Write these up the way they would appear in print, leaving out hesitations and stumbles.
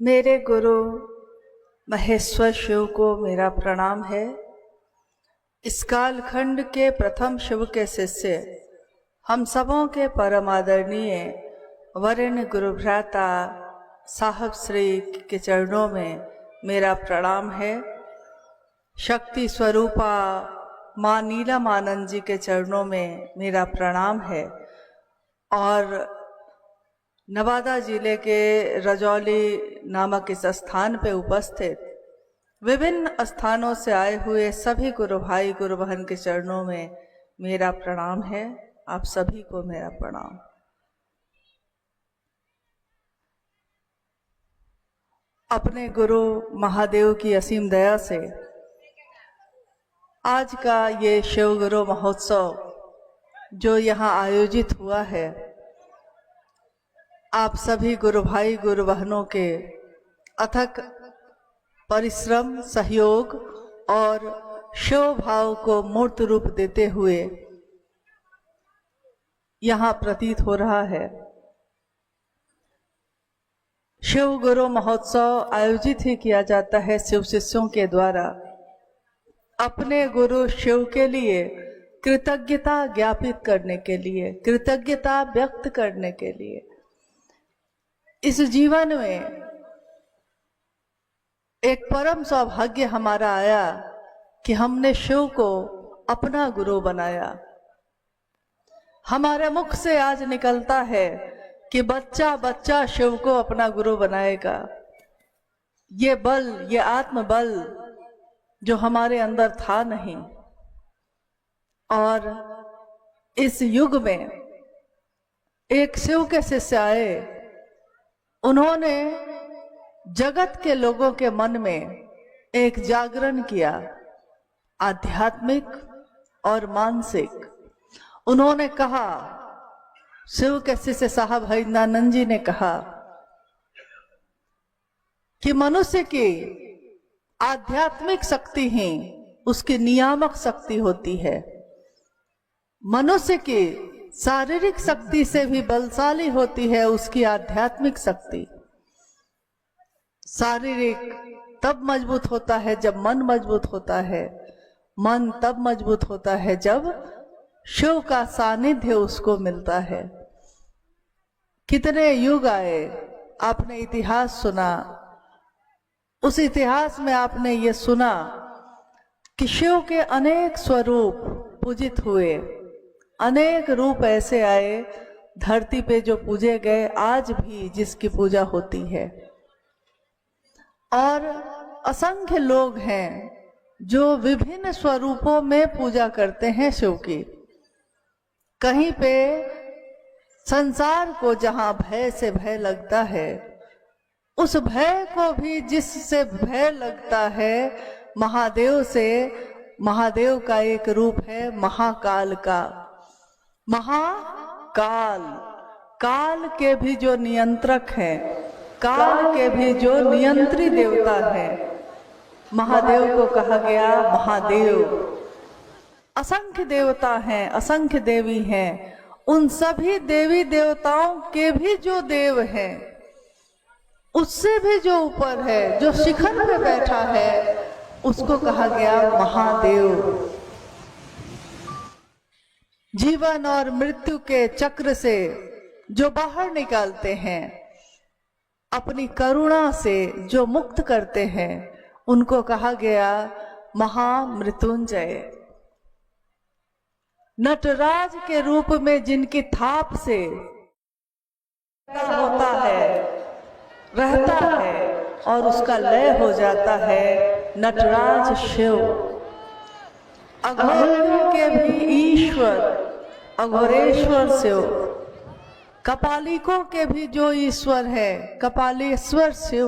मेरे गुरु महेश्वर शिव को मेरा प्रणाम है। इस कालखंड के प्रथम शिव के शिष्य हम सबों के परम आदरणीय वरेण्य गुरु भ्राता साहब श्री के चरणों में मेरा प्रणाम है। शक्ति स्वरूपा माँ नीलम आनंद जी के चरणों में मेरा प्रणाम है। और नवादा जिले के रजौली नामक इस स्थान पे उपस्थित विभिन्न स्थानों से आए हुए सभी गुरु भाई गुरु बहन के चरणों में मेरा प्रणाम है। आप सभी को मेरा प्रणाम। अपने गुरु महादेव की असीम दया से आज का ये शिव गुरु महोत्सव जो यहाँ आयोजित हुआ है, आप सभी गुरु भाई गुरु बहनों के अथक परिश्रम, सहयोग और शिव भाव को मूर्त रूप देते हुए यहाँ प्रतीत हो रहा है। शिव गुरु महोत्सव आयोजित ही किया जाता है शिव शिष्यों के द्वारा अपने गुरु शिव के लिए कृतज्ञता ज्ञापित करने के लिए, कृतज्ञता व्यक्त करने के लिए। इस जीवन में एक परम सौभाग्य हमारा आया कि हमने शिव को अपना गुरु बनाया। हमारे मुख से आज निकलता है कि बच्चा बच्चा शिव को अपना गुरु बनाएगा। ये बल, ये आत्मबल जो हमारे अंदर था नहीं। और इस युग में एक शिव के शिष्य आए, उन्होंने जगत के लोगों के मन में एक जागरण किया, आध्यात्मिक और मानसिक। उन्होंने कहा, शिव के शिष्य साहब हरिनानंद जी ने कहा कि मनुष्य की आध्यात्मिक शक्ति ही उसकी नियामक शक्ति होती है। मनुष्य की शारीरिक शक्ति से भी बलशाली होती है उसकी आध्यात्मिक शक्ति। शारीरिक तब मजबूत होता है जब मन मजबूत होता है, मन तब मजबूत होता है जब शिव का सानिध्य उसको मिलता है। कितने युग आए, आपने इतिहास सुना, उस इतिहास में आपने ये सुना कि शिव के अनेक स्वरूप पूजित हुए, अनेक रूप ऐसे आए धरती पे जो पूजे गए, आज भी जिसकी पूजा होती है। और असंख्य लोग हैं जो विभिन्न स्वरूपों में पूजा करते हैं शिव की। कहीं पे संसार को जहां भय से भय लगता है, उस भय को भी जिससे भय लगता है महादेव से, महादेव का एक रूप है महाकाल का। महाकाल, काल के भी जो नियंत्रक हैं, काल के भी जो नियंत्री देवता है, महादेव को कहा गया महादेव। असंख्य देवता हैं, असंख्य देवी हैं, उन सभी देवी देवताओं के भी जो देव हैं, उससे भी जो ऊपर है, जो शिखर पे बैठा है, उसको कहा गया महादेव। जीवन और मृत्यु के चक्र से जो बाहर निकालते हैं, अपनी करुणा से जो मुक्त करते हैं, उनको कहा गया महामृत्युंजय। नटराज के रूप में जिनकी थाप से होता है, रहता है और उसका लय हो जाता है, नटराज शिव। अघोरियों के भी ईश्वर अघोरेश्वर शिव, कपालिकों के भी जो ईश्वर है कपालेश्वर शिव।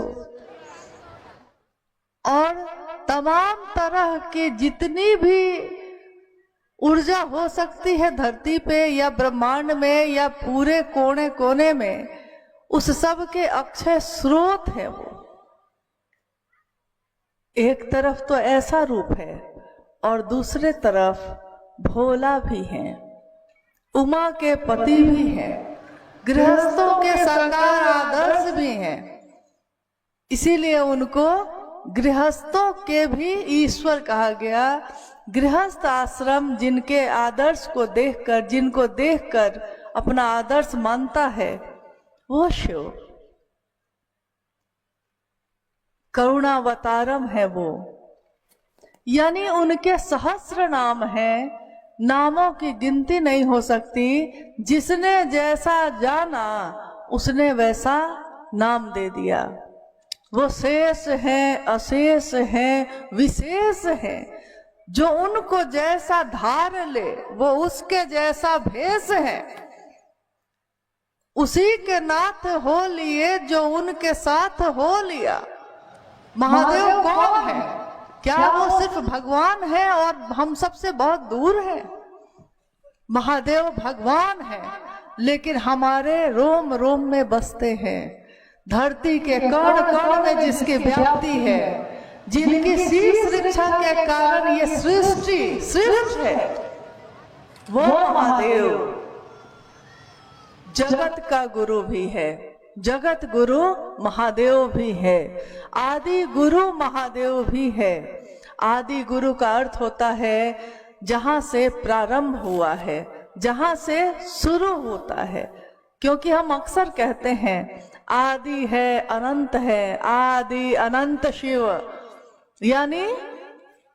और तमाम तरह की जितनी भी ऊर्जा हो सकती है धरती पे या ब्रह्मांड में या पूरे कोने कोने में, उस सब के अक्षय स्रोत है वो। एक तरफ तो ऐसा रूप है और दूसरे तरफ भोला भी है, उमा के पति भी हैं, गृहस्थों के सरकार आदर्श भी हैं। इसीलिए उनको गृहस्थों के भी ईश्वर कहा गया। गृहस्थ आश्रम जिनके आदर्श को देखकर, जिनको देखकर अपना आदर्श मानता है, वो शिव करुणावतारम है वो। यानी उनके सहस्र नाम हैं, नामों की गिनती नहीं हो सकती। जिसने जैसा जाना उसने वैसा नाम दे दिया। वो शेष हैं, अशेष हैं, विशेष हैं। जो उनको जैसा धार ले वो उसके जैसा भेष है। उसी के नाथ हो लिए जो उनके साथ हो लिया। महादेव कौन है? क्या वो सिर्फ भगवान है और हम सबसे बहुत दूर है? महादेव भगवान है, लेकिन हमारे रोम रोम में बसते हैं। धरती के कण कण में जिसकी व्याप्ति है, जिनकी शीश रक्षा के कारण ये सृष्टि सृष्ट है, वो महादेव जगत का गुरु भी है। जगत गुरु महादेव भी है। आदि गुरु महादेव भी है। आदि गुरु का अर्थ होता है जहां से प्रारंभ हुआ है, जहां से शुरू होता है। क्योंकि हम अक्सर कहते हैं आदि है, अनंत है, आदि अनंत शिव। यानी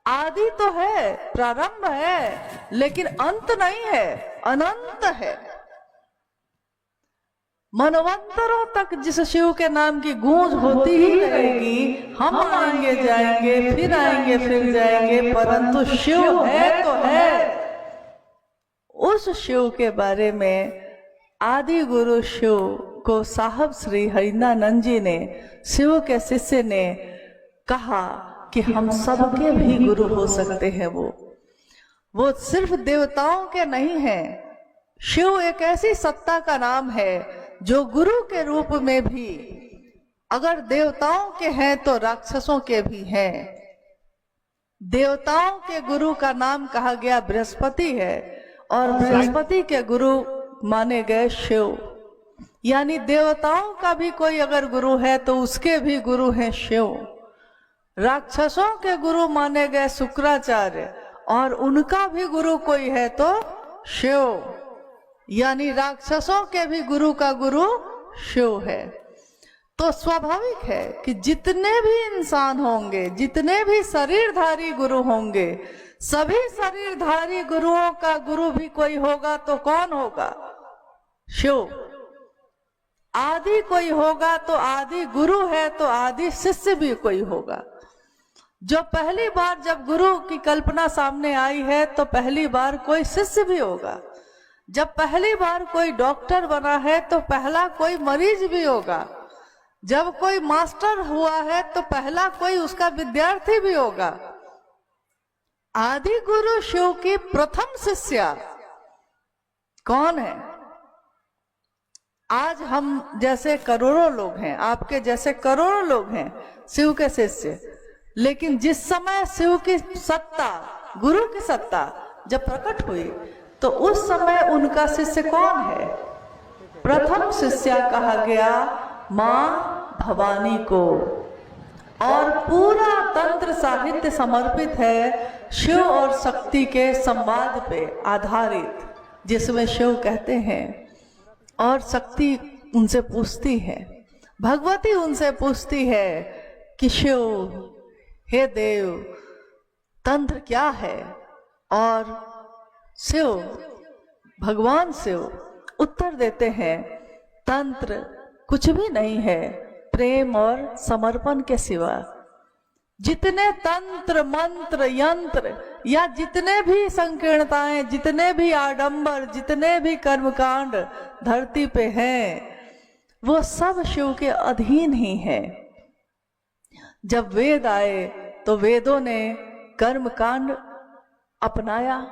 आदि तो है, प्रारंभ है, लेकिन अंत नहीं है, अनंत है। मनवंतरों तक जिस शिव के नाम की गूंज होती ही रहेगी। हम आएंगे जाएंगे, फिर आएंगे फिर जाएंगे, परंतु शिव है तो है। उस शिव के बारे में आदि गुरु शिव को साहब श्री हरिनानंद जी ने, शिव के शिष्य ने कहा कि हम सबके भी गुरु हो सकते हैं। वो सिर्फ देवताओं के नहीं हैं। शिव एक ऐसी सत्ता का नाम है जो गुरु के रूप में भी अगर देवताओं के हैं तो राक्षसों के भी हैं। देवताओं के गुरु का नाम कहा गया बृहस्पति है, और बृहस्पति के गुरु माने गए शिव। यानी देवताओं का भी कोई अगर गुरु है तो उसके भी गुरु हैं शिव। राक्षसों के गुरु माने गए शुक्राचार्य, और उनका भी गुरु कोई है तो शिव। यानी राक्षसों के भी गुरु का गुरु शिव है। तो स्वाभाविक है कि जितने भी इंसान होंगे, जितने भी शरीरधारी गुरु होंगे, सभी शरीरधारी गुरुओं का गुरु भी कोई होगा तो कौन होगा? शिव। आदि कोई होगा तो आदि गुरु है तो आदि शिष्य भी कोई होगा। जो पहली बार जब गुरु की कल्पना सामने आई है तो पहली बार कोई शिष्य भी होगा। जब पहली बार कोई डॉक्टर बना है तो पहला कोई मरीज भी होगा। जब कोई मास्टर हुआ है तो पहला कोई उसका विद्यार्थी भी होगा। आदि गुरु शिव की प्रथम शिष्या कौन है? आज हम जैसे करोड़ों लोग हैं, आपके जैसे करोड़ों लोग हैं शिव के शिष्य, लेकिन जिस समय शिव की सत्ता, गुरु की सत्ता जब प्रकट हुई तो उस समय उनका शिष्य कौन है? प्रथम शिष्या कहा गया मां भवानी को। और पूरा तंत्र साहित्य समर्पित है शिव और शक्ति के संवाद पे आधारित, जिसमें शिव कहते हैं और शक्ति उनसे पूछती है, भगवती उनसे पूछती है कि शिव, हे देव, तंत्र क्या है? और शिव, भगवान शिव उत्तर देते हैं, तंत्र कुछ भी नहीं है प्रेम और समर्पण के सिवा। जितने तंत्र, मंत्र, यंत्र या जितने भी संकीर्णताएं, जितने भी आडंबर, जितने भी कर्मकांड धरती पे हैं, वो सब शिव के अधीन ही हैं। जब वेद आए तो वेदों ने कर्मकांड अपनाया।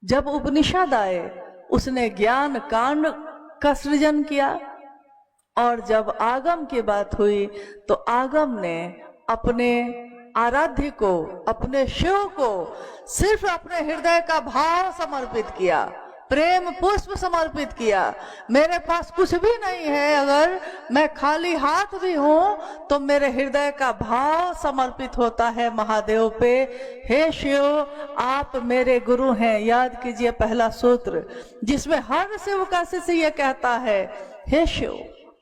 जब उपनिषद आए उसने ज्ञान कांड का सृजन किया। और जब आगम की बात हुई तो आगम ने अपने आराध्य को, अपने शिव को सिर्फ अपने हृदय का भाव समर्पित किया, प्रेम पुष्प समर्पित किया। मेरे पास कुछ भी नहीं है, अगर मैं खाली हाथ भी हूं तो मेरे हृदय का भाव समर्पित होता है महादेव पे। हे शिव, आप मेरे गुरु हैं। याद कीजिए पहला सूत्र, जिसमें हर शिव का शिष्य ये कहता है, हे शिव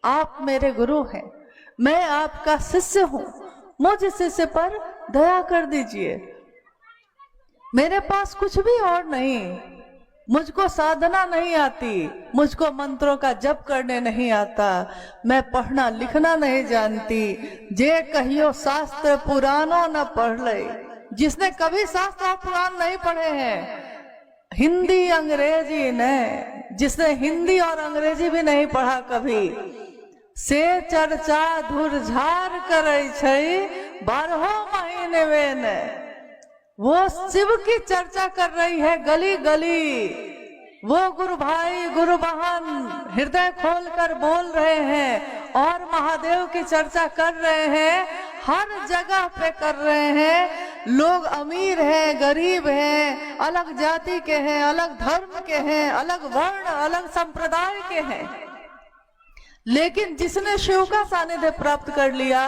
आप मेरे गुरु हैं, मैं आपका शिष्य हूं, मुझ शिष्य पर दया कर दीजिए। मेरे पास कुछ भी और नहीं, मुझको साधना नहीं आती, मुझको मंत्रों का जप करने नहीं आता, मैं पढ़ना लिखना नहीं जानती। जे कहियो शास्त्र पुराणों न पढ़ ले, जिसने कभी शास्त्र और पुराण नहीं पढ़े हैं, हिंदी अंग्रेजी ने, जिसने हिंदी और अंग्रेजी भी नहीं पढ़ा कभी, से चर्चा धुरझार करे छै 12 महीने में। वो शिव की चर्चा कर रही है गली गली, वो गुरु भाई गुरु बहन हृदय खोलकर बोल रहे हैं और महादेव की चर्चा कर रहे हैं, हर जगह पे कर रहे हैं। लोग अमीर हैं, गरीब हैं, अलग जाति के हैं, अलग धर्म के हैं, अलग वर्ण अलग संप्रदाय के हैं, लेकिन जिसने शिव का सानिध्य प्राप्त कर लिया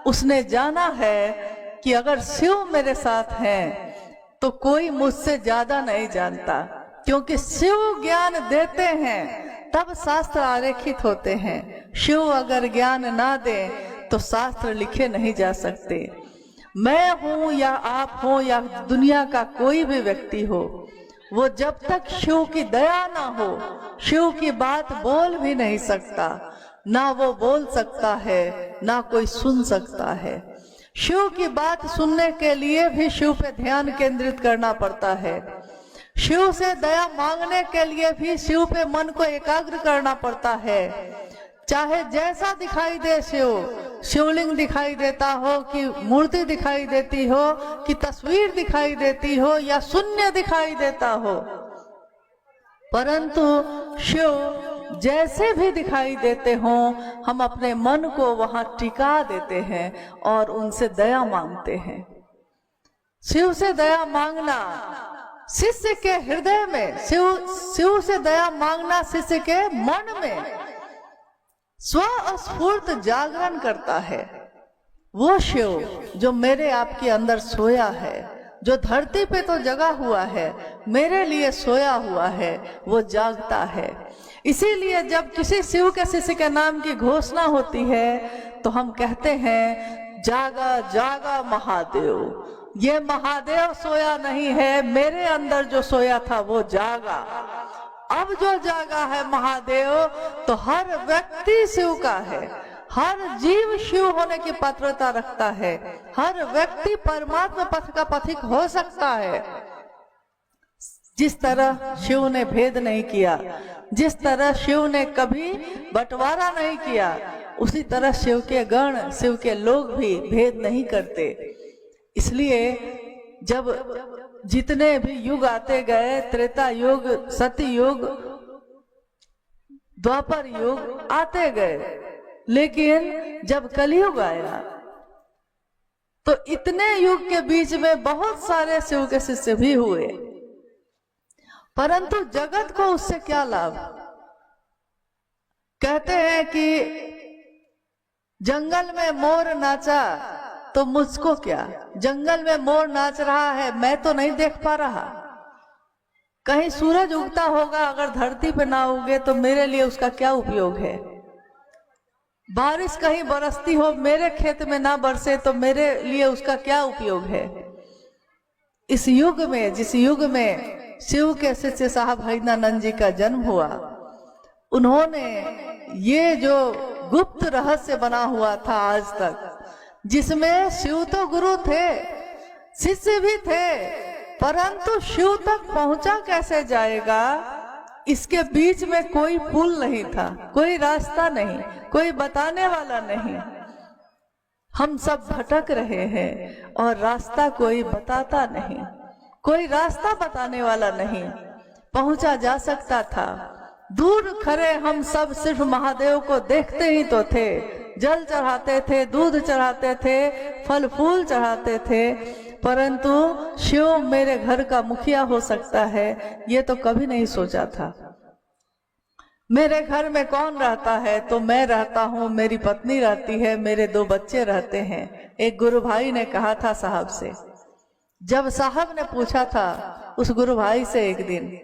उसने जाना है कि अगर शिव मेरे साथ हैं तो कोई मुझसे ज्यादा नहीं जानता, क्योंकि शिव ज्ञान देते हैं तब शास्त्र आरेखित होते हैं। शिव अगर ज्ञान ना दे तो शास्त्र लिखे नहीं जा सकते। मैं हूं या आप हो या दुनिया का कोई भी व्यक्ति हो, वो जब तक शिव की दया ना हो शिव की बात बोल भी नहीं सकता, ना वो बोल सकता है ना कोई सुन सकता है। शिव की बात सुनने के लिए भी शिव पे ध्यान केंद्रित करना पड़ता है। शिव से दया मांगने के लिए भी शिव पे मन को एकाग्र करना पड़ता है। चाहे जैसा दिखाई दे शिव, शिवलिंग दिखाई देता हो कि मूर्ति दिखाई देती हो कि तस्वीर दिखाई देती हो या शून्य दिखाई देता हो, परंतु शिव जैसे भी दिखाई देते हों हम अपने मन को वहां टिका देते हैं और उनसे दया मांगते हैं। शिव से दया मांगना शिष्य के हृदय में, शिव से दया मांगना शिष्य के मन में स्वस्फूर्त जागरण करता है। वो शिव जो मेरे आपके अंदर सोया है, जो धरती पे तो जगा हुआ है, मेरे लिए सोया हुआ है, वो जागता है। इसीलिए जब किसी शिव के शिष्य के नाम की घोषणा होती है तो हम कहते हैं, जागा जागा महादेव। ये महादेव सोया नहीं है, मेरे अंदर जो सोया था वो जागा। अब जो जागा है महादेव, तो हर व्यक्ति शिव का है, हर जीव शिव होने की पात्रता रखता है, हर व्यक्ति परमात्मा पथ का पथिक हो सकता है। जिस तरह शिव ने भेद नहीं किया, जिस तरह शिव ने कभी बंटवारा नहीं किया, उसी तरह शिव के गण, शिव के लोग भी भेद नहीं करते। इसलिए जब जितने भी युग आते गए, त्रेता युग, सत्य युग, द्वापर युग आते गए, लेकिन जब कलयुग आया तो इतने युग के बीच में बहुत सारे शिव के शिष्य भी हुए, परंतु जगत को उससे क्या लाभ। कहते हैं कि जंगल में मोर नाचा तो मुझको क्या, जंगल में मोर नाच रहा है, मैं तो नहीं देख पा रहा। कहीं सूरज उगता होगा, अगर धरती पे ना उगे तो मेरे लिए उसका क्या उपयोग है। बारिश कहीं बरसती हो, मेरे खेत में ना बरसे तो मेरे लिए उसका क्या उपयोग है। इस युग में, जिस युग में शिव के शिष्य साहब हरिनानंद जी का जन्म हुआ, उन्होंने ये जो गुप्त रहस्य बना हुआ था आज तक, जिसमें शिव तो गुरु थे, शिष्य भी थे, परंतु शिव तक पहुंचा कैसे जाएगा, इसके बीच में कोई पुल नहीं था, कोई रास्ता नहीं, कोई बताने वाला नहीं। हम सब भटक रहे हैं और रास्ता कोई बताता नहीं, कोई रास्ता बताने वाला नहीं। पहुंचा जा सकता था, दूर खड़े हम सब सिर्फ महादेव को देखते ही तो थे, जल चढ़ाते थे, दूध चढ़ाते थे, फल फूल चढ़ाते थे, परंतु शिव मेरे घर का मुखिया हो सकता है ये तो कभी नहीं सोचा था। मेरे घर में कौन रहता है? तो मैं रहता हूँ, मेरी पत्नी रहती है, मेरे 2 बच्चे रहते हैं। एक गुरु भाई ने कहा था साहब से, जब साहब ने पूछा था उस गुरु भाई से एक दिन,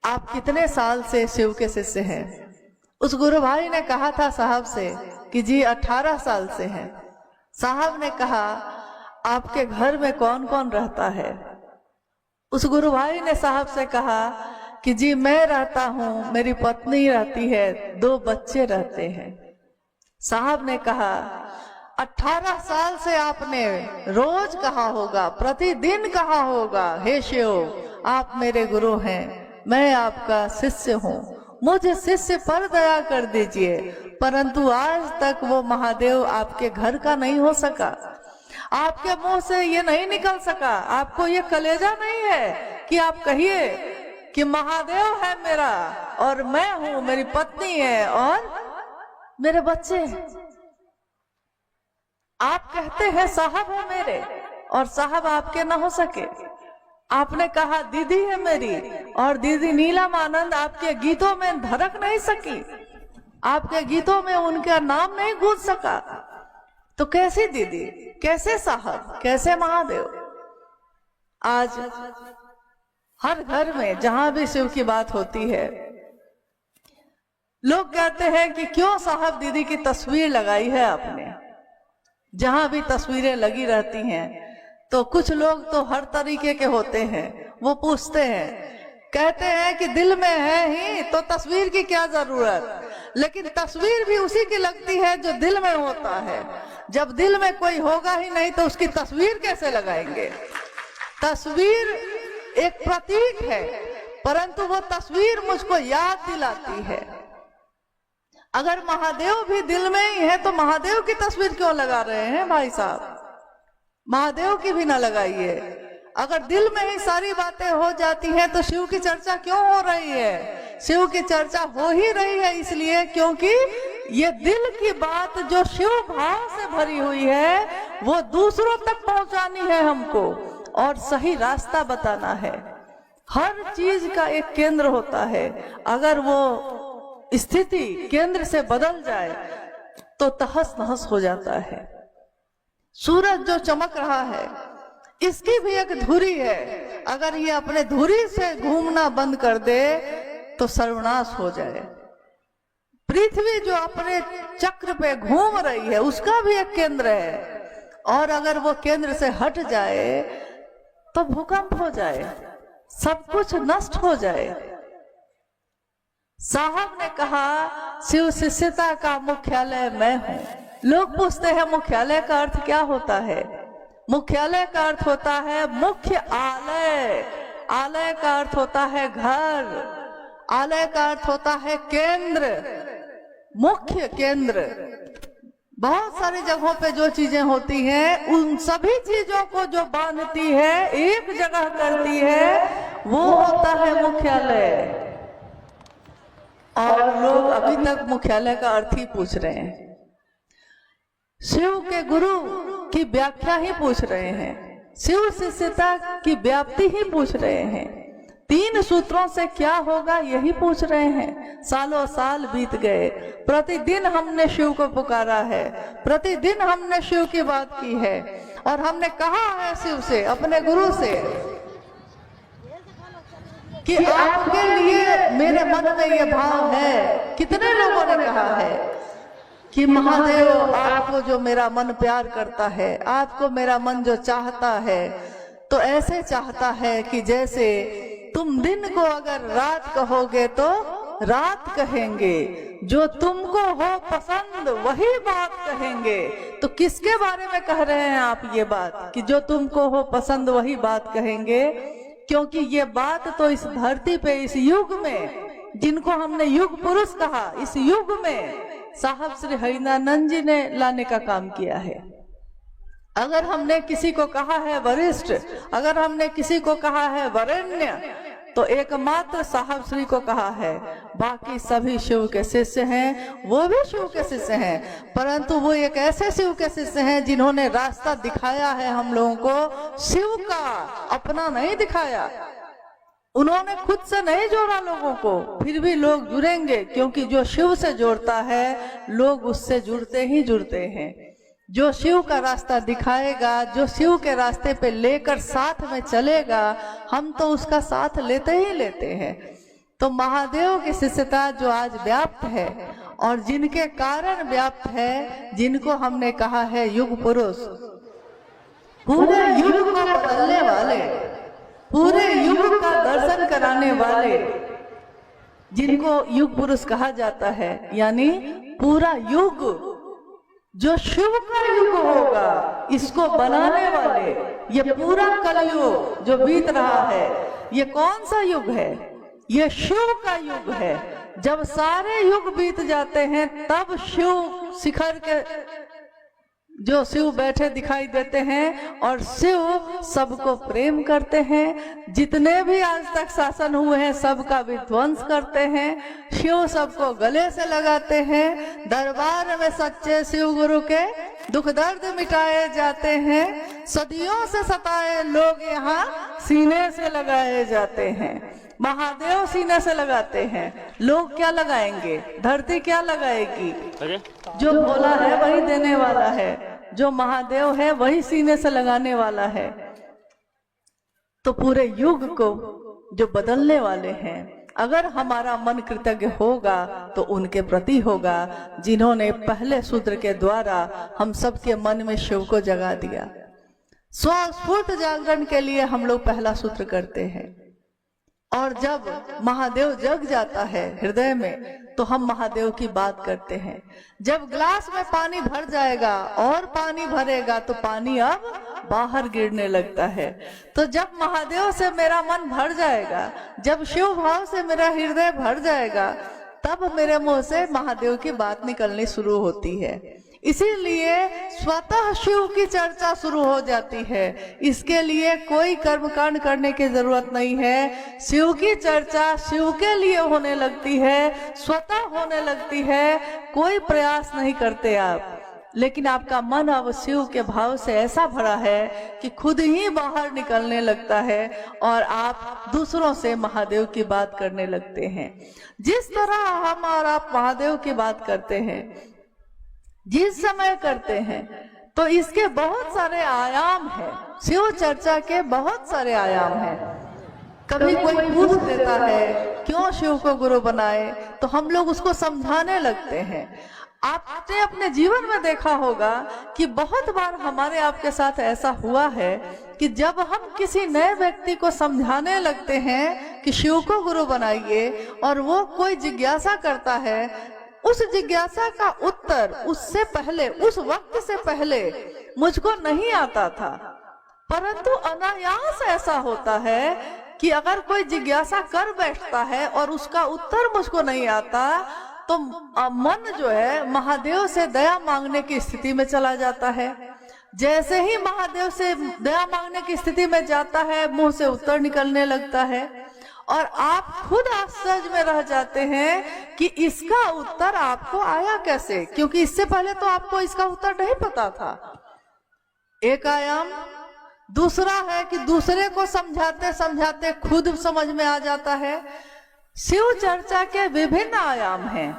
आप कितने साल से शिव के शिष्य हैं? उस गुरु भाई ने कहा था साहब से कि जी 18 साल से हैं। साहब ने कहा आपके घर में कौन कौन रहता है? उस गुरु भाई ने साहब से कहा कि जी मैं रहता हूँ, मेरी पत्नी रहती है, 2 बच्चे रहते हैं। साहब ने कहा 18 साल से आपने रोज कहा होगा, प्रतिदिन कहा होगा, हे शिव आप मेरे गुरु हैं, मैं आपका शिष्य हूँ, मुझे शिष्य पर दया कर दीजिए। परंतु आज तक वो महादेव आपके घर का नहीं हो सका, आपके मुंह से ये नहीं निकल सका, आपको ये कलेजा नहीं है कि आप कहिए कि महादेव है मेरा और मैं हूं, मेरी पत्नी है और मेरे बच्चे हैं। आप कहते हैं साहब है मेरे और साहब आपके ना हो सके। आपने कहा दीदी है मेरी और दीदी नीलम आनंद आपके गीतों में धड़क नहीं सकी, आपके गीतों में उनका नाम नहीं गूंज सका। तो कैसी दीदी, कैसे साहब, कैसे महादेव? आज हर घर में जहां भी शिव की बात होती है, लोग कहते हैं कि क्यों साहब दीदी की तस्वीर लगाई है आपने। जहां भी तस्वीरें लगी रहती हैं तो कुछ लोग तो हर तरीके के होते हैं, वो पूछते हैं, कहते हैं कि दिल में है ही तो तस्वीर की क्या जरूरत। लेकिन तस्वीर भी उसी की लगती है जो दिल में होता है। जब दिल में कोई होगा ही नहीं तो उसकी तस्वीर कैसे लगाएंगे? तस्वीर एक प्रतीक है, परंतु वो तस्वीर मुझको याद दिलाती है। अगर महादेव भी दिल में ही है तो महादेव की तस्वीर क्यों लगा रहे हैं भाई साहब? महादेव की भी ना लगाइए। अगर दिल में ही सारी बातें हो जाती हैं तो शिव की चर्चा क्यों हो रही है? शिव की चर्चा हो ही रही है इसलिए क्योंकि ये दिल की बात जो शिव भाव से भरी हुई है वो दूसरों तक पहुंचानी है हमको और सही रास्ता बताना है। हर चीज का एक केंद्र होता है, अगर वो स्थिति केंद्र से बदल जाए तो तहस नहस हो जाता है। सूरज जो चमक रहा है इसकी भी एक धुरी है, अगर ये अपने धुरी से घूमना बंद कर दे तो सर्वनाश हो जाए। पृथ्वी जो अपने चक्र पे घूम रही है उसका भी एक केंद्र है, और अगर वो केंद्र से हट जाए तो भूकंप हो जाए, सब कुछ नष्ट हो जाए। साहब ने कहा शिव शिष्यता का मुख्यालय मैं हूं। लोग पूछते हैं मुख्यालय का अर्थ क्या होता है? मुख्यालय का अर्थ होता है मुख्य आलय, आलय का अर्थ होता है घर, आलय का अर्थ होता है केंद्र, मुख्य केंद्र। बहुत सारी जगहों पे जो चीजें होती हैं उन सभी चीजों को जो बांधती है, एक जगह करती है, वो होता है मुख्यालय। और लोग अभी तक मुख्यालय का अर्थ ही पूछ रहे हैं, शिव के गुरु की व्याख्या ही पूछ रहे हैं, शिव शिष्यता की व्याप्ति ही पूछ रहे हैं, 3 सूत्रों से क्या होगा यही पूछ रहे हैं। सालों साल बीत गए, प्रतिदिन हमने शिव को पुकारा है, प्रतिदिन हमने शिव की बात की है और हमने कहा है शिव से, अपने गुरु से कि आपके लिए मेरे मन में ये भाव है। कितने लोगों ने कहा है कि महादेव आपको जो मेरा मन प्यार करता है, आपको मेरा मन जो चाहता है तो ऐसे चाहता है कि जैसे तुम दिन को अगर रात कहोगे तो रात कहेंगे, जो तुमको हो पसंद वही बात कहेंगे। तो किसके बारे में कह रहे हैं आप ये बात कि जो तुमको हो पसंद वही बात कहेंगे? क्योंकि ये बात तो इस धरती पे, इस युग में, जिनको हमने युग पुरुष कहा, इस युग में साहब श्री हरिनानंद जी ने लाने का काम किया है। अगर हमने किसी को कहा है वरिष्ठ, अगर हमने किसी को कहा है वरेण्य, तो एकमात्र साहब श्री को कहा है, बाकी सभी शिव के शिष्य हैं, वो भी शिव के शिष्य हैं, परंतु वो एक ऐसे शिव के शिष्य हैं जिन्होंने रास्ता दिखाया है हम लोगों को, शिव का, अपना नहीं दिखाया। उन्होंने खुद से नहीं जोड़ा लोगों को, फिर भी लोग जुड़ेंगे, क्योंकि जो शिव से जोड़ता है लोग उससे जुड़ते ही जुड़ते हैं। जो शिव का रास्ता दिखाएगा, जो शिव के रास्ते पे लेकर साथ में चलेगा, हम तो उसका साथ लेते ही लेते हैं। तो महादेव की शिष्यता जो आज व्याप्त है और जिनके कारण व्याप्त है, जिनको हमने कहा है युग पुरुष, पूरे युग को बदलने वाले, पूरे युग का दर्शन कराने वाले, जिनको युग पुरुष कहा जाता है, यानी पूरा युग जो शिव का युग होगा इसको बनाने वाले, ये पूरा कलयुग जो बीत रहा है, ये कौन सा युग है? ये शिव का युग है। जब सारे युग बीत जाते हैं तब शिव शिखर के जो शिव बैठे दिखाई देते हैं और शिव सबको प्रेम करते हैं। जितने भी आज तक शासन हुए हैं सबका विध्वंस करते हैं, शिव सबको गले से लगाते हैं। दरबार में सच्चे शिव गुरु के दुख दर्द मिटाए जाते हैं। सदियों से सताए लोग यहाँ सीने से लगाए जाते हैं। महादेव सीने से लगाते हैं, लोग क्या लगाएंगे? धरती क्या लगाएगी? जो भोला है वही देने वाला है, जो महादेव है वही सीने से लगाने वाला है। तो पूरे युग को जो बदलने वाले हैं, अगर हमारा मन कृतज्ञ होगा तो उनके प्रति होगा जिन्होंने पहले सूत्र के द्वारा हम सबके मन में शिव को जगा दिया। स्वस्फुट जागरण के लिए हम लोग पहला सूत्र करते हैं, और जब महादेव जग जाता है हृदय में तो हम महादेव की बात करते हैं। जब ग्लास में पानी भर जाएगा और पानी भरेगा तो पानी अब बाहर गिरने लगता है। तो जब महादेव से मेरा मन भर जाएगा, जब शिव भाव से मेरा हृदय भर जाएगा, तब मेरे मुंह से महादेव की बात निकलनी शुरू होती है। इसीलिए स्वतः शिव की चर्चा शुरू हो जाती है। इसके लिए कोई कर्मकांड करने की जरूरत नहीं है। शिव की चर्चा शिव के लिए होने लगती है, स्वतः होने लगती है, कोई प्रयास नहीं करते आप। लेकिन आपका मन अब शिव के भाव से ऐसा भरा है कि खुद ही बाहर निकलने लगता है और आप दूसरों से महादेव की बात करने लगते हैं। जिस तरह हम और आप महादेव की बात करते हैं, जिस समय करते हैं, तो इसके बहुत सारे आयाम हैं। शिव चर्चा के बहुत सारे आयाम हैं। कभी कोई पूछ देता है क्यों शिव को गुरु बनाए, तो हम लोग उसको समझाने लगते हैं। आपने अपने जीवन में देखा होगा कि बहुत बार हमारे आपके साथ ऐसा हुआ है कि जब हम किसी नए व्यक्ति को समझाने लगते हैं कि शिव को गुरु बनाइए, और वो कोई जिज्ञासा करता है, उस जिज्ञासा का उत्तर उससे पहले, उस वक्त से पहले मुझको नहीं आता था। परंतु अनायास ऐसा होता है कि अगर कोई जिज्ञासा कर बैठता है और उसका उत्तर मुझको नहीं आता, तो मन जो है महादेव से दया मांगने की स्थिति में चला जाता है। जैसे ही महादेव से दया मांगने की स्थिति में जाता है, मुंह से उत्तर निकलने लगता है, और आप खुद आश्चर्य में रह जाते हैं कि इसका उत्तर आपको आया कैसे, क्योंकि इससे पहले तो आपको इसका उत्तर नहीं पता था। एक आयाम। दूसरा है कि दूसरे को समझाते समझाते खुद समझ में आ जाता है। शिव चर्चा के विभिन्न आयाम हैं,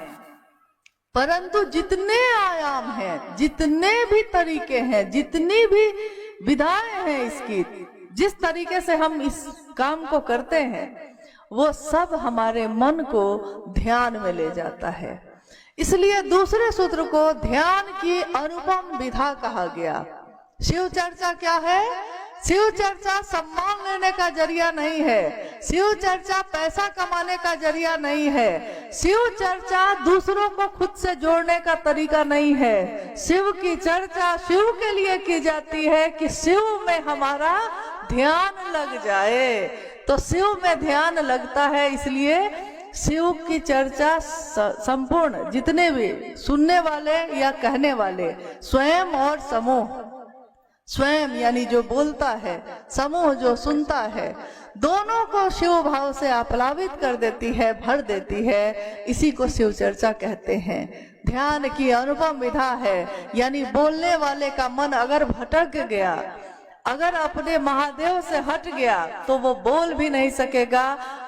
परंतु जितने आयाम हैं, जितने भी तरीके हैं, जितनी भी विधाएं हैं इसकी, जिस तरीके से हम इस काम को करते हैं, वो सब हमारे मन को ध्यान में ले जाता है। इसलिए दूसरे सूत्र को ध्यान की अनुपम विधा कहा गया। शिव चर्चा क्या है? शिव चर्चा सम्मान लेने का जरिया नहीं है। शिव चर्चा पैसा कमाने का जरिया नहीं है। शिव चर्चा दूसरों को खुद से जोड़ने का तरीका नहीं है। शिव की चर्चा शिव के लिए की जाती है कि शिव में हमारा ध्यान लग जाए। तो शिव में ध्यान लगता है, इसलिए शिव की चर्चा संपूर्ण जितने भी सुनने वाले या कहने वाले, स्वयं और समूह, स्वयं यानी जो बोलता है, समूह जो सुनता है, दोनों को शिव भाव से आप्लावित कर देती है, भर देती है। इसी को शिव चर्चा कहते हैं। ध्यान की अनुपम विधा है, यानी बोलने वाले का मन अगर भटक गया, अगर अपने महादेव से हट गया, तो वो बोल भी नहीं सकेगा।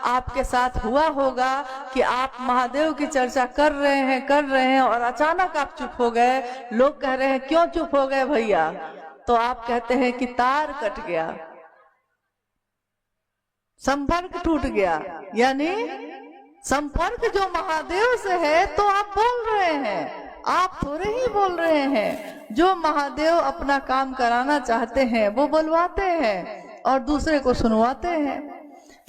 आपके साथ हुआ होगा कि आप महादेव की चर्चा कर रहे हैं और अचानक आप चुप हो गए। लोग कह रहे हैं क्यों चुप हो गए भैया, तो आप कहते हैं कि तार कट गया, संपर्क टूट गया। यानी संपर्क जो महादेव से है तो आप बोल रहे हैं, आप थोड़े ही बोल रहे हैं। जो महादेव अपना काम कराना चाहते हैं वो बुलवाते हैं और दूसरे को सुनवाते हैं।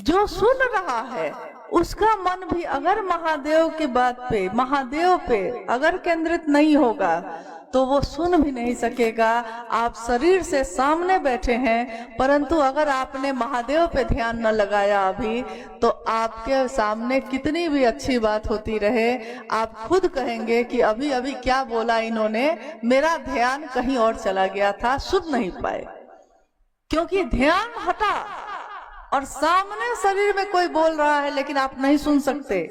जो सुन रहा है उसका मन भी अगर महादेव की बात पे, महादेव पे अगर केंद्रित नहीं होगा तो वो सुन भी नहीं सकेगा। आप शरीर से सामने बैठे हैं, परंतु अगर आपने महादेव पे ध्यान न लगाया अभी, तो आपके सामने कितनी भी अच्छी बात होती रहे, आप खुद कहेंगे कि अभी अभी क्या बोला इन्होंने, मेरा ध्यान कहीं और चला गया था, सुन नहीं पाए। क्योंकि ध्यान हटा और सामने शरीर में कोई बोल रहा है लेकिन आप नहीं सुन सकते।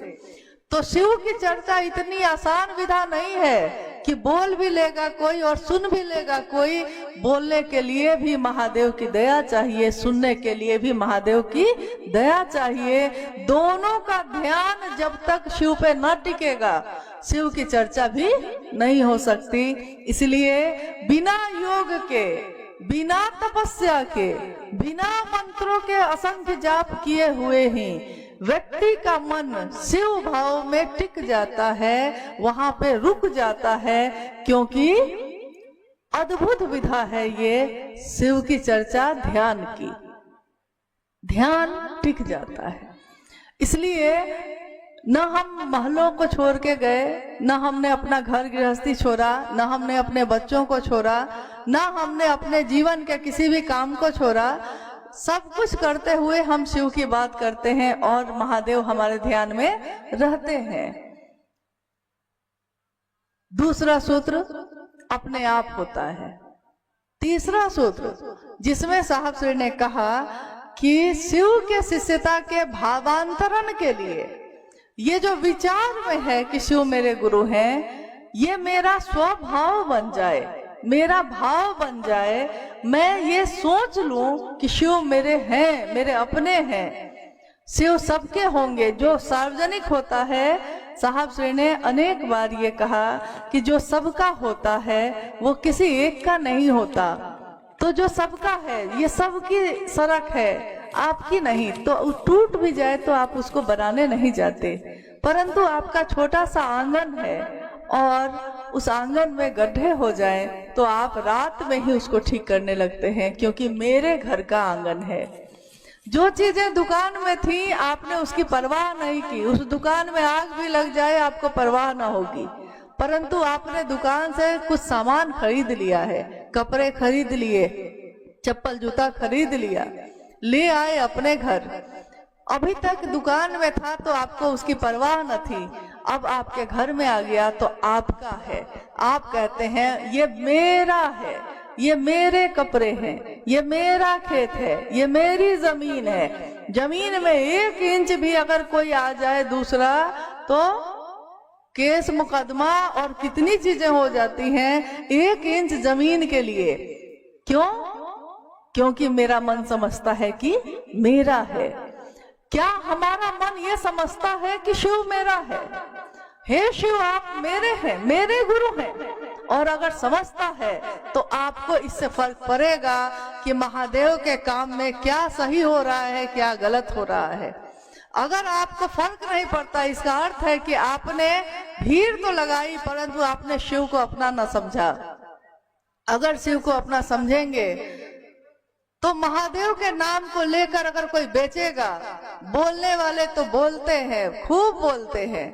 तो शिव की चर्चा इतनी आसान विधा नहीं है कि बोल भी लेगा कोई और सुन भी लेगा कोई। बोलने के लिए भी महादेव की दया चाहिए, सुनने के लिए भी महादेव की दया चाहिए। दोनों का ध्यान जब तक शिव पे न टिकेगा, शिव की चर्चा भी नहीं हो सकती। इसलिए बिना योग के, बिना तपस्या के, बिना मंत्रों के असंख्य जाप किए हुए ही व्यक्ति का मन शिव भाव में टिक जाता है, वहां पे रुक जाता है। क्योंकि अद्भुत विधा है ये शिव की चर्चा, ध्यान की। ध्यान टिक जाता है। इसलिए न हम महलों को छोड़ के गए, न हमने अपना घर गृहस्थी छोड़ा, न हमने अपने बच्चों को छोड़ा, न हमने अपने जीवन के किसी भी काम को छोड़ा। सब कुछ करते हुए हम शिव की बात करते हैं और महादेव हमारे ध्यान में रहते हैं। दूसरा सूत्र अपने आप होता है। तीसरा सूत्र जिसमें साहब श्री ने कहा कि शिव के शिष्यता के भावांतरण के लिए ये जो विचार में है कि शिव मेरे गुरु हैं, ये मेरा स्वभाव बन जाए, मेरा भाव बन जाए। मैं ये सोच लूं कि शिव मेरे हैं, मेरे अपने हैं। शिव सबके होंगे। जो सार्वजनिक होता है, साहब श्री ने अनेक बार ये कहा कि जो सबका होता है वो किसी एक का नहीं होता। तो जो सबका है, ये सबकी सड़क है, आपकी नहीं। तो टूट भी जाए तो आप उसको बनाने नहीं जाते, परंतु आपका छोटा सा आंगन है और उस आंगन में गड्ढे हो जाए तो आप रात में ही उसको ठीक करने लगते हैं, क्योंकि मेरे घर का आंगन है। जो चीजें दुकान में थी आपने उसकी परवाह नहीं की, उस दुकान में आग भी लग जाए आपको परवाह ना होगी, परंतु आपने दुकान से कुछ सामान खरीद लिया है, कपड़े खरीद लिए, चप्पल जूता खरीद लिया, ले आए अपने घर। अभी तक दुकान में था तो आपको उसकी परवाह न थी, अब आपके घर में आ गया तो आपका है। आप कहते हैं ये मेरा है, ये मेरे कपड़े हैं, ये मेरा खेत है, ये मेरी जमीन है। जमीन में 1 इंच भी अगर कोई आ जाए दूसरा तो केस मुकदमा और कितनी चीजें हो जाती हैं 1 इंच जमीन के लिए। क्यों? क्योंकि मेरा मन समझता है कि मेरा है। क्या हमारा मन ये समझता है कि शिव मेरा है? हे शिव आप मेरे हैं, मेरे गुरु हैं। और अगर समझता है तो आपको इससे फर्क पड़ेगा कि महादेव के काम में क्या सही हो रहा है, क्या गलत हो रहा है। अगर आपको फर्क नहीं पड़ता, इसका अर्थ है कि आपने भीड़ तो लगाई परंतु आपने शिव को अपना न समझा। अगर शिव को अपना समझेंगे तो महादेव के नाम को लेकर अगर कोई बेचेगा, बोलने वाले तो बोलते हैं, खूब बोलते हैं,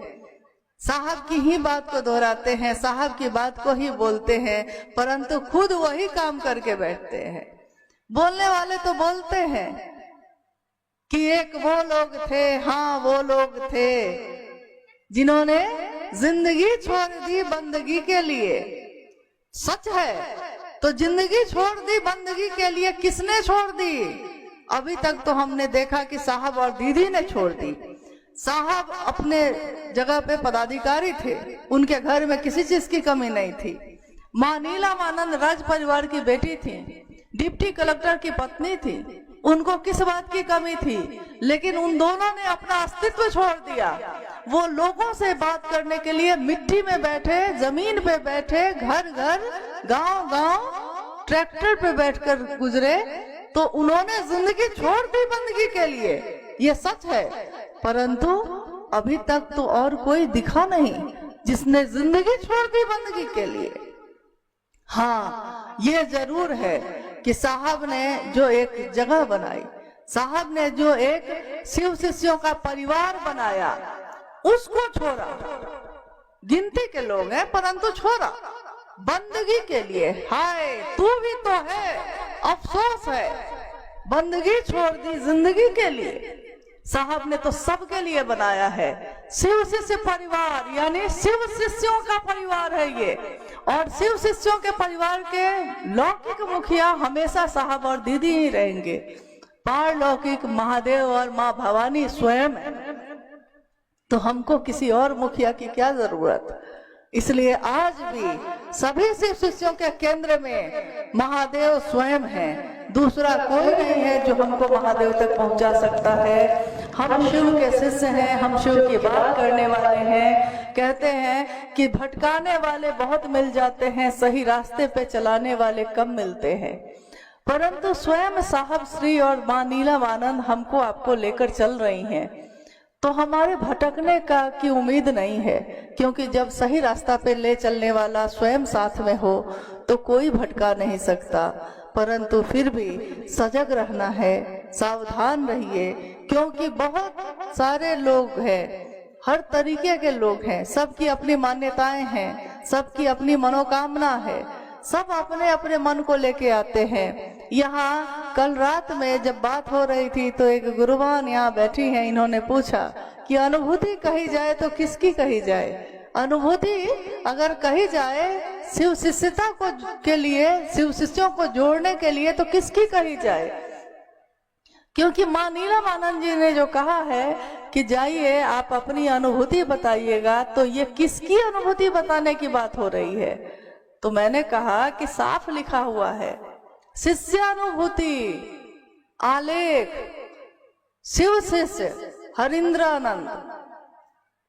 साहब की ही बात को दोहराते हैं, साहब की बात को ही बोलते हैं, परंतु खुद वही काम करके बैठते हैं। बोलने वाले तो बोलते हैं कि एक वो लोग थे, हाँ वो लोग थे जिन्होंने जिंदगी छोड़ दी बंदगी के लिए। सच है, तो जिंदगी छोड़ दी बंदगी के लिए। किसने छोड़ दी? अभी तक तो हमने देखा कि साहब और दीदी ने छोड़ दी। साहब अपने जगह पे पदाधिकारी थे, उनके घर में किसी चीज की कमी नहीं थी। माँ नीलम राज परिवार की बेटी थी, डिप्टी कलेक्टर की पत्नी थी, उनको किस बात की कमी थी? लेकिन उन दोनों ने अपना अस्तित्व छोड़ दिया। वो लोगों से बात करने के लिए मिट्टी में बैठे, जमीन पे बैठे, घर घर, गांव गांव, ट्रैक्टर पे बैठकर गुजरे। तो उन्होंने जिंदगी छोड़ दी बंदगी के लिए, ये सच है। परंतु अभी तक तो और कोई दिखा नहीं जिसने जिंदगी छोड़ दी बंदगी के लिए। हाँ, ये जरूर है कि साहब ने जो एक जगह बनाई, साहब ने जो एक शिव शिष्यों का परिवार बनाया, उसको छोड़ा। गिनती के लोग हैं परंतु छोड़ा बंदगी के लिए। हाय, तू भी तो है, अफसोस है, बंदगी छोड़ दी जिंदगी के लिए। साहब ने तो सबके लिए बनाया है। शिव शिष्य परिवार यानी शिव शिष्यों का परिवार है ये। और शिव शिष्यों के परिवार के लौकिक मुखिया हमेशा साहब और दीदी ही रहेंगे। पारलौकिक महादेव और माँ भवानी स्वयं है, तो हमको किसी और मुखिया की क्या जरूरत। इसलिए आज भी सभी शिव शिष्यों के केंद्र में महादेव स्वयं है, दूसरा कोई नहीं है जो हमको महादेव तक पहुंचा सकता है। हम शिव के शिष्य हैं, हम शिव की बात करने वाले हैं। कहते हैं कि भटकाने वाले बहुत मिल जाते हैं, सही रास्ते पे चलाने वाले कम मिलते हैं। परंतु स्वयं साहब श्री और माँ नीलम आनंद हमको आपको लेकर चल रही हैं, तो हमारे भटकने का की उम्मीद नहीं है, क्योंकि जब सही रास्ता पे ले चलने वाला स्वयं साथ में हो तो कोई भटका नहीं सकता। परंतु फिर भी सजग रहना है, सावधान रहिए, क्योंकि बहुत सारे लोग हैं, हर तरीके के लोग हैं, सबकी अपनी मान्यताएं हैं, सबकी अपनी मनोकामना है, सब अपने अपने मन को लेके आते हैं। यहाँ कल रात में जब बात हो रही थी तो एक गुरुवान यहाँ बैठी हैं, इन्होंने पूछा कि अनुभूति कही जाए तो किसकी कही जाए। अनुभूति अगर कही जाए शिव शिष्यता को के लिए, शिव शिष्यों को जोड़ने के लिए, तो किसकी कही जाए? क्योंकि माँ नीलम आनंद जी ने जो कहा है कि जाइए आप अपनी अनुभूति बताइएगा, तो ये किसकी अनुभूति बताने की बात हो रही है? तो मैंने कहा कि साफ लिखा हुआ है, शिष्यानुभूति आलेख शिव शिष्य हरिंद्रानंद।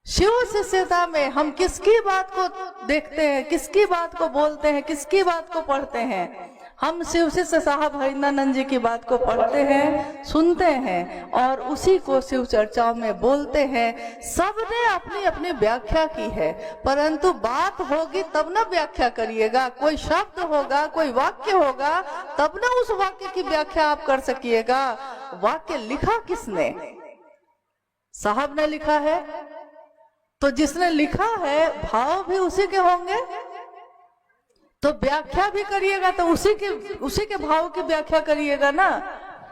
शिव शिष्यता में हम किसकी बात को देखते हैं, किसकी बात को बोलते हैं, किसकी बात को पढ़ते हैं? हम शिव शिष्य साहब हरिंद्रानंद जी की बात को पढ़ते हैं, सुनते हैं और उसी को शिव चर्चाओं में बोलते हैं। सबने अपनी अपनी व्याख्या की है, परंतु बात होगी तब ना व्याख्या करिएगा। कोई शब्द होगा, कोई वाक्य होगा, तब ना उस वाक्य की व्याख्या आप कर सकिएगा। वाक्य लिखा किसने? साहब ने लिखा है, तो जिसने लिखा है भाव भी उसी के होंगे, तो व्याख्या भी करिएगा तो उसी के भाव की व्याख्या करिएगा ना।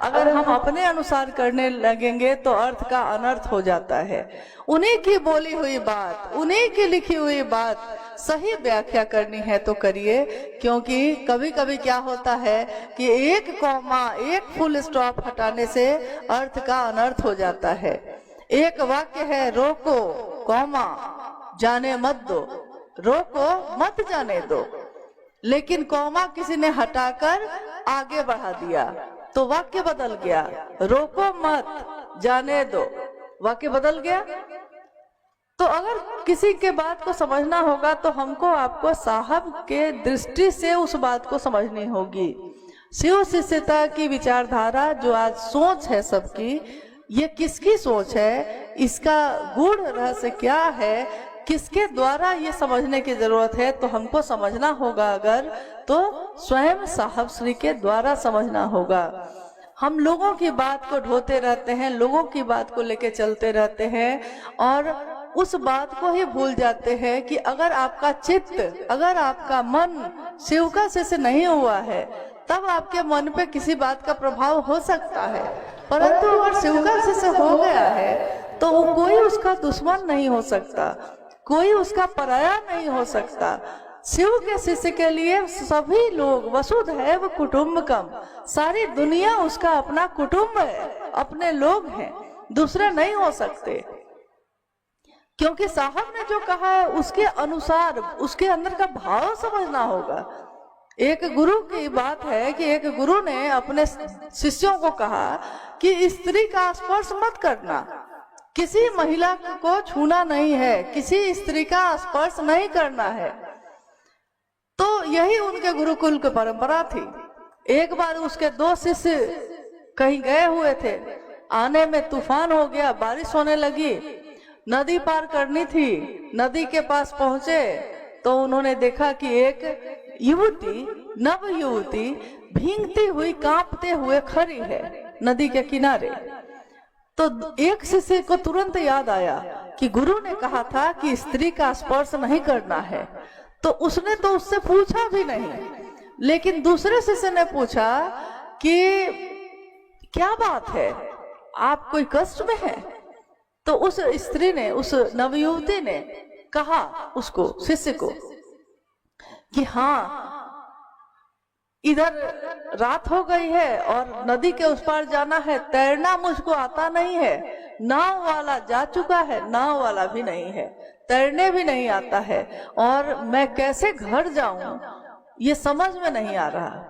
अगर हम अपने अनुसार करने लगेंगे तो अर्थ का अनर्थ हो जाता है। उन्हीं की बोली हुई बात, उन्हीं की लिखी हुई बात सही व्याख्या करनी है तो करिए। क्योंकि कभी कभी क्या होता है कि एक कॉमा, एक फुल स्टॉप हटाने से अर्थ का अनर्थ हो जाता है। एक वाक्य है, रोको कॉमा जाने मत दो, रोको मत जाने दो, लेकिन कॉमा किसी ने हटाकर आगे बढ़ा दिया तो वाक्य बदल गया। रोको मत जाने दो, वाक्य बदल गया। तो अगर किसी के बात को समझना होगा तो हमको आपको साहब के दृष्टि से उस बात को समझनी होगी। शिव शिष्यता की विचारधारा जो आज सोच है सबकी, ये किसकी सोच है, इसका गूढ़ रहस्य क्या है, किसके द्वारा ये समझने की जरूरत है, तो हमको समझना होगा अगर, तो स्वयं साहब श्री के द्वारा समझना होगा। हम लोगों की बात को ढोते रहते हैं, लोगों की बात को लेके चलते रहते हैं और उस बात को ही भूल जाते हैं कि अगर आपका चित्त, अगर आपका मन शिव का शिष्य नहीं हुआ है, तब आपके मन पे किसी बात का प्रभाव हो सकता है। परंतु अगर शिव का शिष्य हो गया है तो कोई उसका दुश्मन नहीं हो सकता, कोई उसका पराया नहीं हो सकता। शिव के शिष्य के लिए सभी लोग वसुधैव कुटुम्बकम, सारी दुनिया उसका अपना कुटुंब है, अपने लोग हैं, दूसरे नहीं हो सकते। क्योंकि साहब ने जो कहा है उसके अनुसार उसके अंदर का भाव समझना होगा। एक गुरु की बात है कि एक गुरु ने अपने शिष्यों को कहा कि स्त्री का स्पर्श मत करना, किसी महिला को छूना नहीं है, किसी स्त्री का स्पर्श नहीं करना है। तो यही उनके गुरुकुल की परंपरा थी। एक बार उसके 2 शिष्य कहीं गए हुए थे, आने में तूफान हो गया, बारिश होने लगी, नदी पार करनी थी। नदी के पास पहुंचे तो उन्होंने देखा कि एक युवती, नव युवती भीगती हुई कांपते हुए खड़ी है नदी के किनारे। तो एक शिष्य को तुरंत याद आया कि गुरु ने कहा था कि स्त्री का स्पर्श नहीं करना है। तो उसने तो उससे पूछा भी नहीं, लेकिन दूसरे शिष्य ने पूछा कि क्या बात है, आप कोई कष्ट में हैं? तो उस स्त्री ने, उस नवयुवती ने कहा उसको, शिष्य को, कि हाँ, इधर रात हो गई है और नदी के उस पार जाना है, तैरना मुझको आता नहीं है, नाव वाला जा चुका है, नाव वाला भी नहीं है, तैरने भी नहीं आता है, और मैं कैसे घर जाऊं ये समझ में नहीं आ रहा।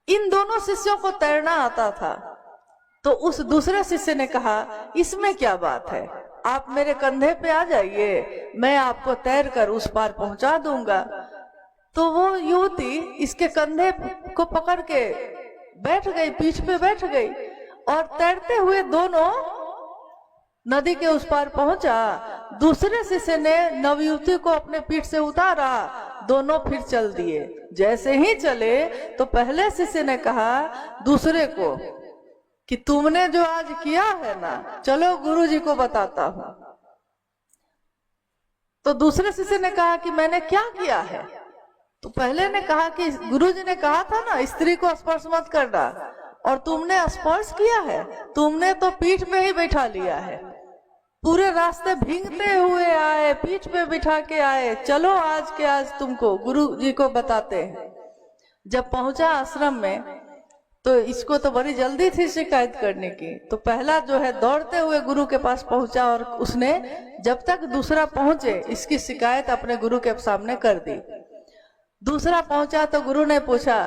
इन दोनों शिष्यों को तैरना आता था। तो उस दूसरे शिष्य ने कहा, इसमें क्या बात है, आप मेरे कंधे पे आ जाइए, मैं आपको तैर कर उस पार पहुंचा दूंगा। तो वो युवती इसके कंधे को पकड़ के बैठ गई, पीठ पे बैठ गई, और तैरते हुए दोनों नदी के उस पार पहुंचा। दूसरे शिष्य ने नवयुवती को अपने पीठ से उतारा, दोनों फिर चल दिए। जैसे ही चले तो पहले शिष्य ने कहा दूसरे को कि तुमने जो आज किया है ना, चलो गुरुजी को बताता हूं। तो दूसरे शिष्य ने कहा कि मैंने क्या किया है? तो पहले ने कहा कि गुरुजी ने कहा था ना स्त्री को स्पर्श मत करना, और तुमने स्पर्श किया है, तुमने तो पीठ पे ही बैठा लिया है, पूरे रास्ते भीगते हुए आए, पीठ पे बिठा के आए, चलो आज के आज तुमको गुरुजी को बताते हैं। जब पहुंचा आश्रम में तो इसको तो बड़ी जल्दी थी शिकायत करने की, तो पहला जो है दौड़ते हुए गुरु के पास पहुंचा, और उसने जब तक दूसरा पहुंचे इसकी शिकायत अपने गुरु के सामने कर दी। दूसरा पहुंचा तो गुरु ने पूछा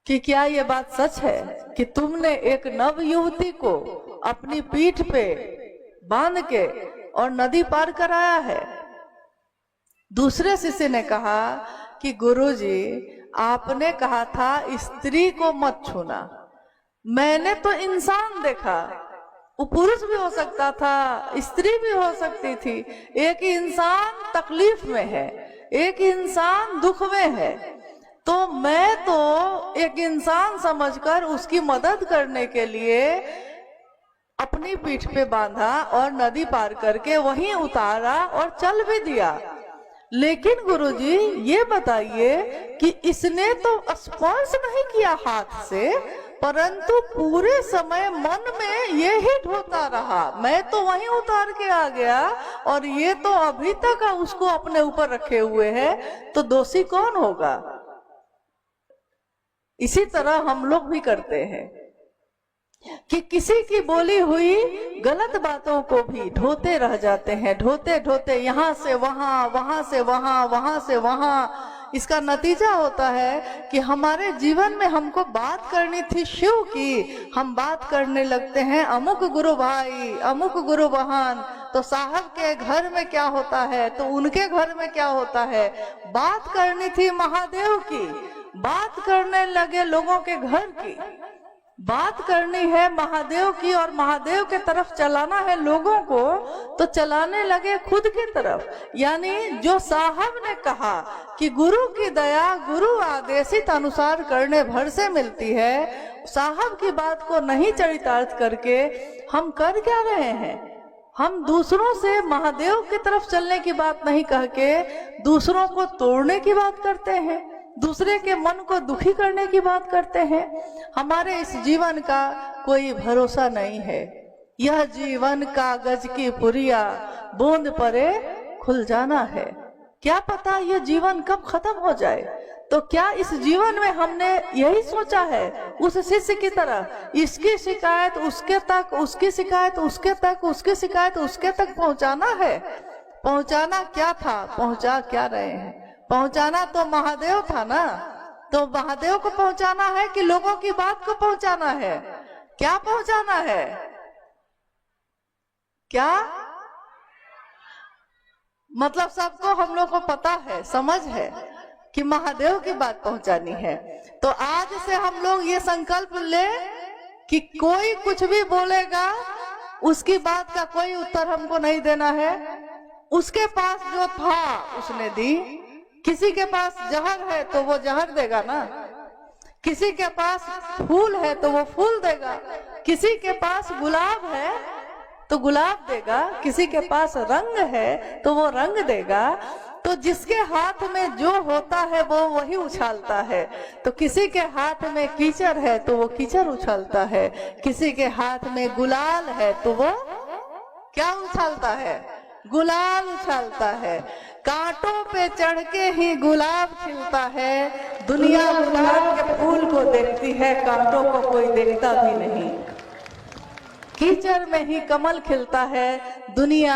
कि क्या ये बात सच है कि तुमने एक नव युवती को अपनी पीठ पे बांध के और नदी पार कराया है? दूसरे शिष्य ने कहा कि गुरुजी, आपने कहा था स्त्री को मत छूना, मैंने तो इंसान देखा, वो पुरुष भी हो सकता था, स्त्री भी हो सकती थी, एक इंसान तकलीफ में है, एक इंसान दुख में है, तो मैं तो एक इंसान समझकर उसकी मदद करने के लिए अपनी पीठ पे बांधा और नदी पार करके वहीं उतारा और चल भी दिया। लेकिन गुरुजी ये बताइए कि इसने तो स्पर्श नहीं किया हाथ से, परंतु पूरे समय मन में ये ही ढोता रहा, मैं तो वहीं उतार के आ गया और ये तो अभी तक उसको अपने ऊपर रखे हुए है, तो दोषी कौन होगा? इसी तरह हम लोग भी करते हैं कि किसी की बोली हुई गलत बातों को भी ढोते रह जाते हैं, ढोते ढोते यहाँ से वहां, वहां से वहां, वहां से वहां। इसका नतीजा होता है कि हमारे जीवन में हमको बात करनी थी शिव की, हम बात करने लगते हैं अमुक गुरु भाई, अमुक गुरु बहन, तो साहब के घर में क्या होता है तो उनके घर में क्या होता है। बात करनी थी महादेव की, बात करने लगे लोगों के घर की। बात करनी है महादेव की और महादेव के तरफ चलाना है लोगों को, तो चलाने लगे खुद की तरफ। यानी जो साहब ने कहा कि गुरु की दया गुरु आदेशित अनुसार करने भर से मिलती है, साहब की बात को नहीं चरितार्थ करके हम कर क्या रहे हैं? हम दूसरों से महादेव की तरफ चलने की बात नहीं कह के दूसरों को तोड़ने की बात करते हैं, दूसरे के मन को दुखी करने की बात करते हैं। हमारे इस जीवन का कोई भरोसा नहीं है। यह जीवन कागज की पुरिया, बूंद परे खुल जाना है। क्या पता ये जीवन कब खत्म हो जाए। तो क्या इस जीवन में हमने यही सोचा है उस शिष्य की तरह, इसकी शिकायत उसके तक, उसकी शिकायत उसके तक, उसकी शिकायत उसके तक पहुंचाना है? पहुंचाना क्या था, पहुंचा क्या रहे हैं? पहुंचाना तो महादेव था ना। तो महादेव को पहुंचाना है कि लोगों की बात को पहुंचाना है? क्या पहुंचाना है? क्या मतलब सबको हम लोग को पता है, समझ है कि महादेव की बात पहुंचानी है। तो आज से हम लोग ये संकल्प ले कि कोई कुछ भी बोलेगा उसकी बात का कोई उत्तर हमको नहीं देना है। उसके पास जो था उसने दी। किसी के पास जहर है तो वो जहर देगा ना, किसी के पास फूल है तो वो फूल देगा, किसी के पास गुलाब है तो गुलाब देगा, किसी के पास रंग है तो वो रंग देगा। तो जिसके हाथ में जो होता है वो वही उछालता है। तो किसी के हाथ में कीचड़ है तो वो कीचड़ उछालता है, किसी के हाथ में गुलाल है तो वो क्या उछालता है? गुलाल उछालता है। कांटों पे चढ़ के ही गुलाब खिलता है। दुनिया गुलाब के फूल को देखती है, कांटों को कोई देखता भी नहीं। कीचड़ में ही कमल खिलता है, दुनिया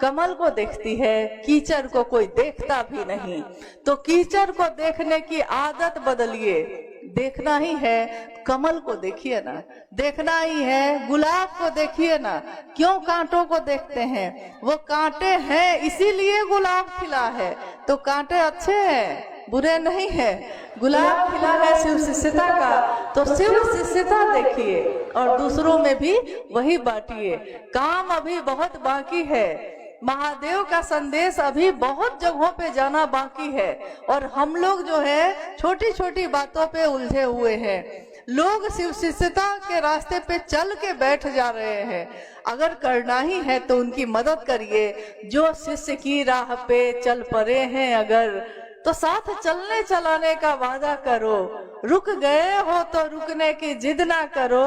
कमल को देखती है, कीचड़ को कोई देखता भी नहीं। तो कीचड़ को देखने की आदत बदलिए। देखना ही है कमल को देखिए ना, देखना ही है गुलाब को देखिए ना। क्यों कांटों को देखते हैं? वो कांटे हैं इसीलिए गुलाब खिला है। तो कांटे अच्छे हैं, बुरे नहीं है। गुलाब खिला है शिव शिष्यता का, तो शिव शिष्यता देखिए और दूसरों में भी वही बांटिए। काम अभी बहुत बाकी है। महादेव का संदेश अभी बहुत जगहों पे जाना बाकी है और हम लोग जो है छोटी छोटी बातों पे उलझे हुए हैं। लोग शिव शिष्यता के रास्ते पे चल के बैठ जा रहे हैं। अगर करना ही है तो उनकी मदद करिए। जो शिष्य की राह पे चल पड़े हैं अगर, तो साथ चलने चलाने का वादा करो। रुक गए हो तो रुकने की जिद ना करो,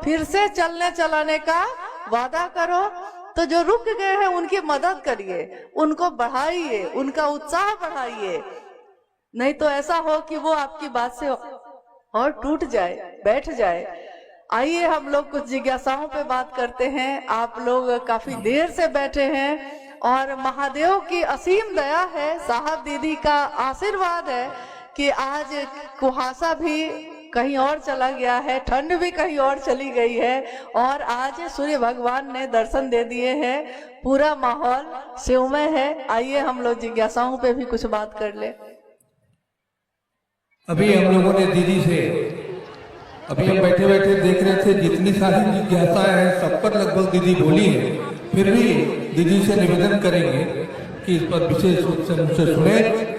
फिर से चलने चलाने का वादा करो। तो जो रुक गए हैं उनकी मदद करिए, उनको बढ़ाइए, उनका उत्साह बढ़ाइए। नहीं तो ऐसा हो कि वो आपकी बात से और टूट जाए, बैठ जाए। आइए हम लोग कुछ जिज्ञासाओं पे बात करते हैं। आप लोग काफी देर से बैठे हैं और महादेव की असीम दया है, साहब दीदी का आशीर्वाद है कि आज कुहासा भी कहीं और चला गया है, ठंड भी कहीं और चली गई है और आज सूर्य भगवान ने दर्शन दे दिए हैं। पूरा माहौल शिवमय है। आइए हम लोग जिज्ञासाओं पे भी कुछ बात कर ले। अभी हम लोगों ने दीदी से, अभी हम बैठे बैठे देख रहे थे जितनी सारी जिज्ञासाएं हैं सब पर लगभग दीदी बोली है। फिर भी दीदी से निवेदन करेंगे कि इस पर विशेष रूप से मुझसे सुने।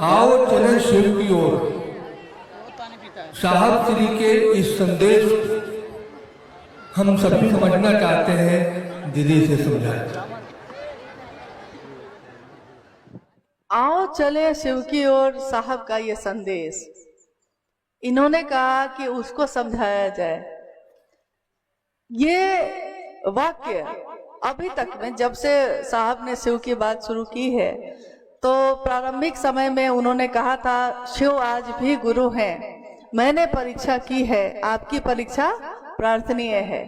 आओ चले शिव की ओर। साहब श्री के इस संदेश हम सभी समझना चाहते हैं, दीदी से समझाएं। आओ चले शिव की ओर साहब का ये संदेश, इन्होंने कहा कि उसको समझाया जाए। ये वाक्य अभी तक में जब से साहब ने शिव की बात शुरू की है तो प्रारंभिक समय में उन्होंने कहा था शिव आज भी गुरु हैं, मैंने परीक्षा की है, आपकी परीक्षा प्रार्थनीय है।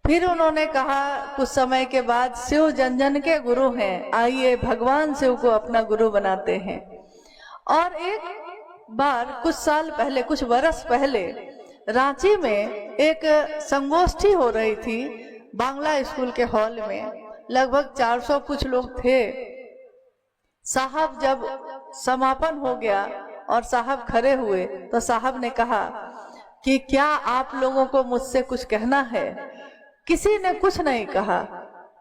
फिर उन्होंने कहा कुछ समय के बाद शिव जन जन के गुरु हैं, आइए भगवान शिव को अपना गुरु बनाते हैं। और एक बार कुछ साल पहले, कुछ वर्ष पहले रांची में एक संगोष्ठी हो रही थी बांग्ला स्कूल के हॉल में। लगभग 400 कुछ लोग थे। साहब जब समापन हो गया और साहब खड़े हुए तो साहब ने कहा कि क्या आप लोगों को मुझसे कुछ कहना है? किसी ने कुछ नहीं कहा।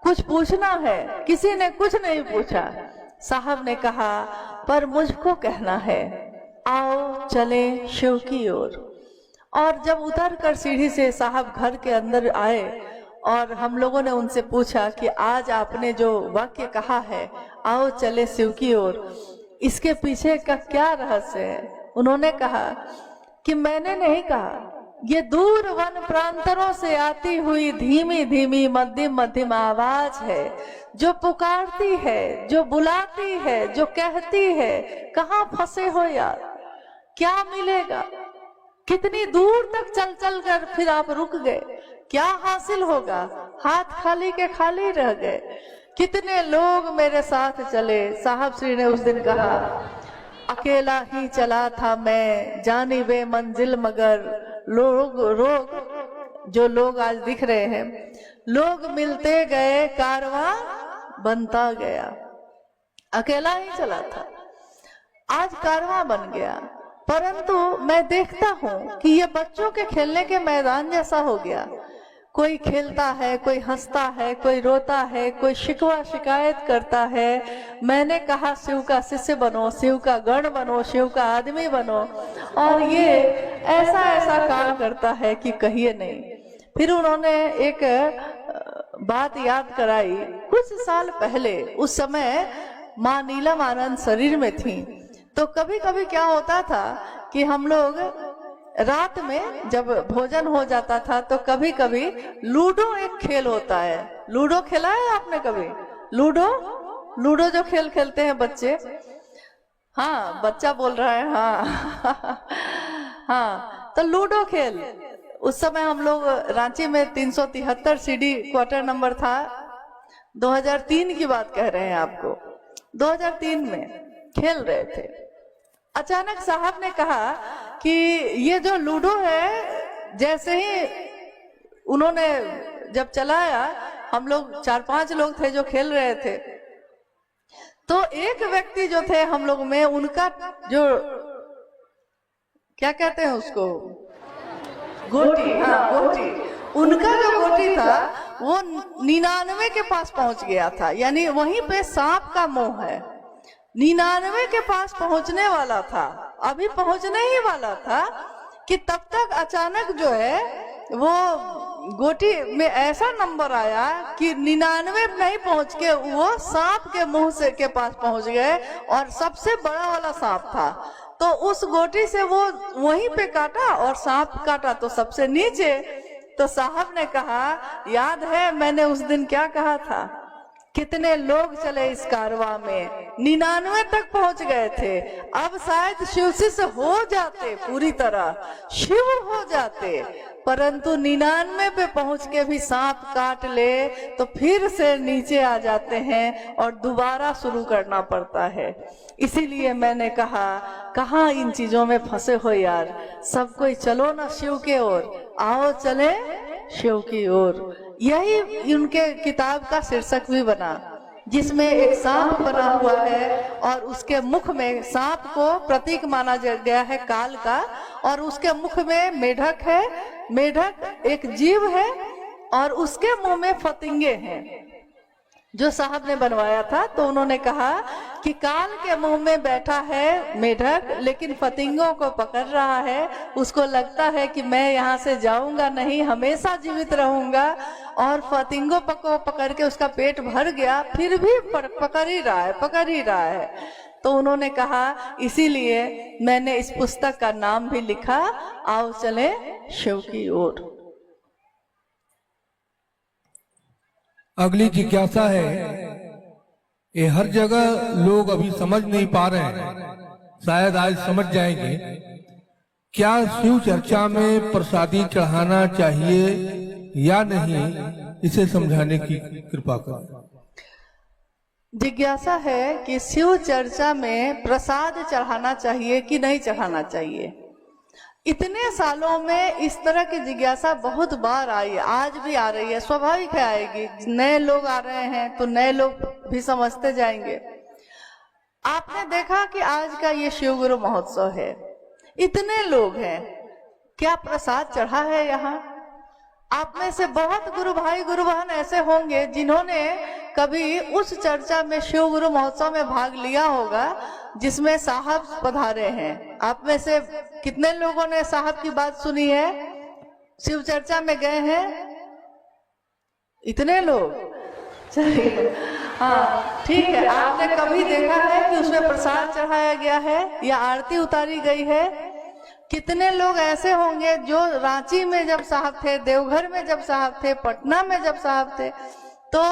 कुछ पूछना है? किसी ने कुछ नहीं पूछा। साहब ने कहा पर मुझको कहना है, आओ चले शिव की ओर। और जब उतर कर सीढ़ी से साहब घर के अंदर आए और हम लोगों ने उनसे पूछा कि आज आपने जो वाक्य कहा है, आओ चले शिव की ओर, इसके पीछे का क्या रहस्य है? उन्होंने कहा कि मैंने नहीं कहा, ये दूर वन प्रांतरों से आती हुई धीमी धीमी मध्यम मध्यम आवाज है, जो पुकारती है, जो बुलाती है, जो कहती है, कहाँ फंसे हो यार, क्या मिलेगा? कितनी दूर तक चल चल कर फिर आप रुक गए, क्या हासिल होगा? हाथ खाली के खाली रह गए। कितने लोग मेरे साथ चले। साहब श्री ने उस दिन कहा, अकेला ही चला था मैं, जानी वे मंजिल मगर लोग जो लोग आज दिख रहे हैं, लोग मिलते गए, कारवां बनता गया। अकेला ही चला था, आज कारवां बन गया। परंतु मैं देखता हूँ कि ये बच्चों के खेलने के मैदान जैसा हो गया। कोई खेलता है, कोई हंसता है, कोई रोता है, कोई शिकवा शिकायत करता है। मैंने कहा शिव का शिष्य बनो, शिव का गण बनो, शिव का आदमी बनो, और ये ऐसा ऐसा काम करता है कि कहिए नहीं। फिर उन्होंने एक बात याद कराई, कुछ साल पहले, उस समय माँ नीलम आनंद शरीर में थी, तो कभी कभी क्या होता था कि हम लोग रात में जब भोजन हो जाता था तो कभी कभी लूडो एक खेल होता है। लूडो खेला है आपने कभी? लूडो जो खेल खेलते हैं बच्चे। हाँ, बच्चा बोल रहा है हाँ। हाँ, तो लूडो खेल उस समय हम लोग रांची में 373 सीडी क्वार्टर नंबर था। 2003 की बात कह रहे हैं आपको। 2003 में खेल रहे थे। अचानक साहब ने कहा कि ये जो लूडो है, जैसे ही उन्होंने जब चलाया, हम लोग 4-5 लोग थे जो खेल रहे थे, तो एक व्यक्ति जो थे हम लोग में, उनका जो क्या कहते हैं उसको, गोटी, हाँ गोटी, उनका जो गोटी था वो 99 के पास पहुंच गया था। यानी वहीं पे सांप का मोह है, 99 के पास पहुंचने वाला था, अभी पहुंचने ही वाला था कि तब तक अचानक जो है वो गोटी में ऐसा नंबर आया कि 99 नहीं पहुंच के वो सांप के मुंह से के पास पहुंच गए, और सबसे बड़ा वाला सांप था। तो उस गोटी से वो वहीं पे काटा और सांप काटा तो सबसे नीचे। तो साहब ने कहा, याद है मैंने उस दिन क्या कहा था? कितने लोग चले इस कारवां में, 99 तक पहुंच गए थे। अब शायद शिव शिष्य हो जाते, पूरी तरह शिव हो जाते, परंतु 99 पे पहुंच के भी सांप काट ले तो फिर से नीचे आ जाते हैं और दोबारा शुरू करना पड़ता है। इसीलिए मैंने कहा, कहाँ इन चीजों में फंसे हो यार, सब कोई चलो ना शिव के ओर, आओ चले शिव की ओर। यही उनके किताब का शीर्षक भी बना, जिसमें एक सांप बना हुआ है और उसके मुख में, सांप को प्रतीक माना गया है काल का, और उसके मुख में मेढक है। मेढक एक जीव है और उसके मुंह में फतिंगे हैं, जो साहब ने बनवाया था। तो उन्होंने कहा कि काल के मुंह में बैठा है मेढक, लेकिन फतिंगों को पकड़ रहा है। उसको लगता है कि मैं यहाँ से जाऊंगा नहीं, हमेशा जीवित रहूंगा, और फतिंगों को पकड़ के उसका पेट भर गया, फिर भी पकड़ ही रहा है। तो उन्होंने कहा, इसीलिए मैंने इस पुस्तक का नाम भी लिखा, आओ चले शिव की ओर। अगली जिज्ञासा है, ये हर जगह लोग अभी समझ नहीं पा रहे हैं, शायद आज समझ जाएंगे। क्या शिव चर्चा में प्रसादी चढ़ाना चाहिए या नहीं, इसे समझाने की कृपा करें। जिज्ञासा है कि शिव चर्चा में प्रसाद चढ़ाना चाहिए कि नहीं चढ़ाना चाहिए। इतने सालों में इस तरह की जिज्ञासा बहुत बार आई है, आज भी आ रही है, स्वाभाविक है आएगी। नए लोग आ रहे हैं तो नए लोग भी समझते जाएंगे। आपने देखा कि आज का ये शिव गुरु महोत्सव है, इतने लोग हैं, क्या प्रसाद चढ़ा है यहाँ? आप में से बहुत गुरु भाई गुरु बहन ऐसे होंगे जिन्होंने कभी उस चर्चा में, शिव गुरु महोत्सव में भाग लिया होगा जिसमें साहब पधारे हैं। आप में से कितने लोगों ने साहब की बात सुनी है, शिव चर्चा में गए हैं? इतने लोग, चलिए हाँ ठीक है। आपने कभी देखा है कि उसमें प्रसाद चढ़ाया गया है या आरती उतारी गई है? कितने लोग ऐसे होंगे जो रांची में जब साहब थे, देवघर में जब साहब थे, पटना में जब साहब थे, तो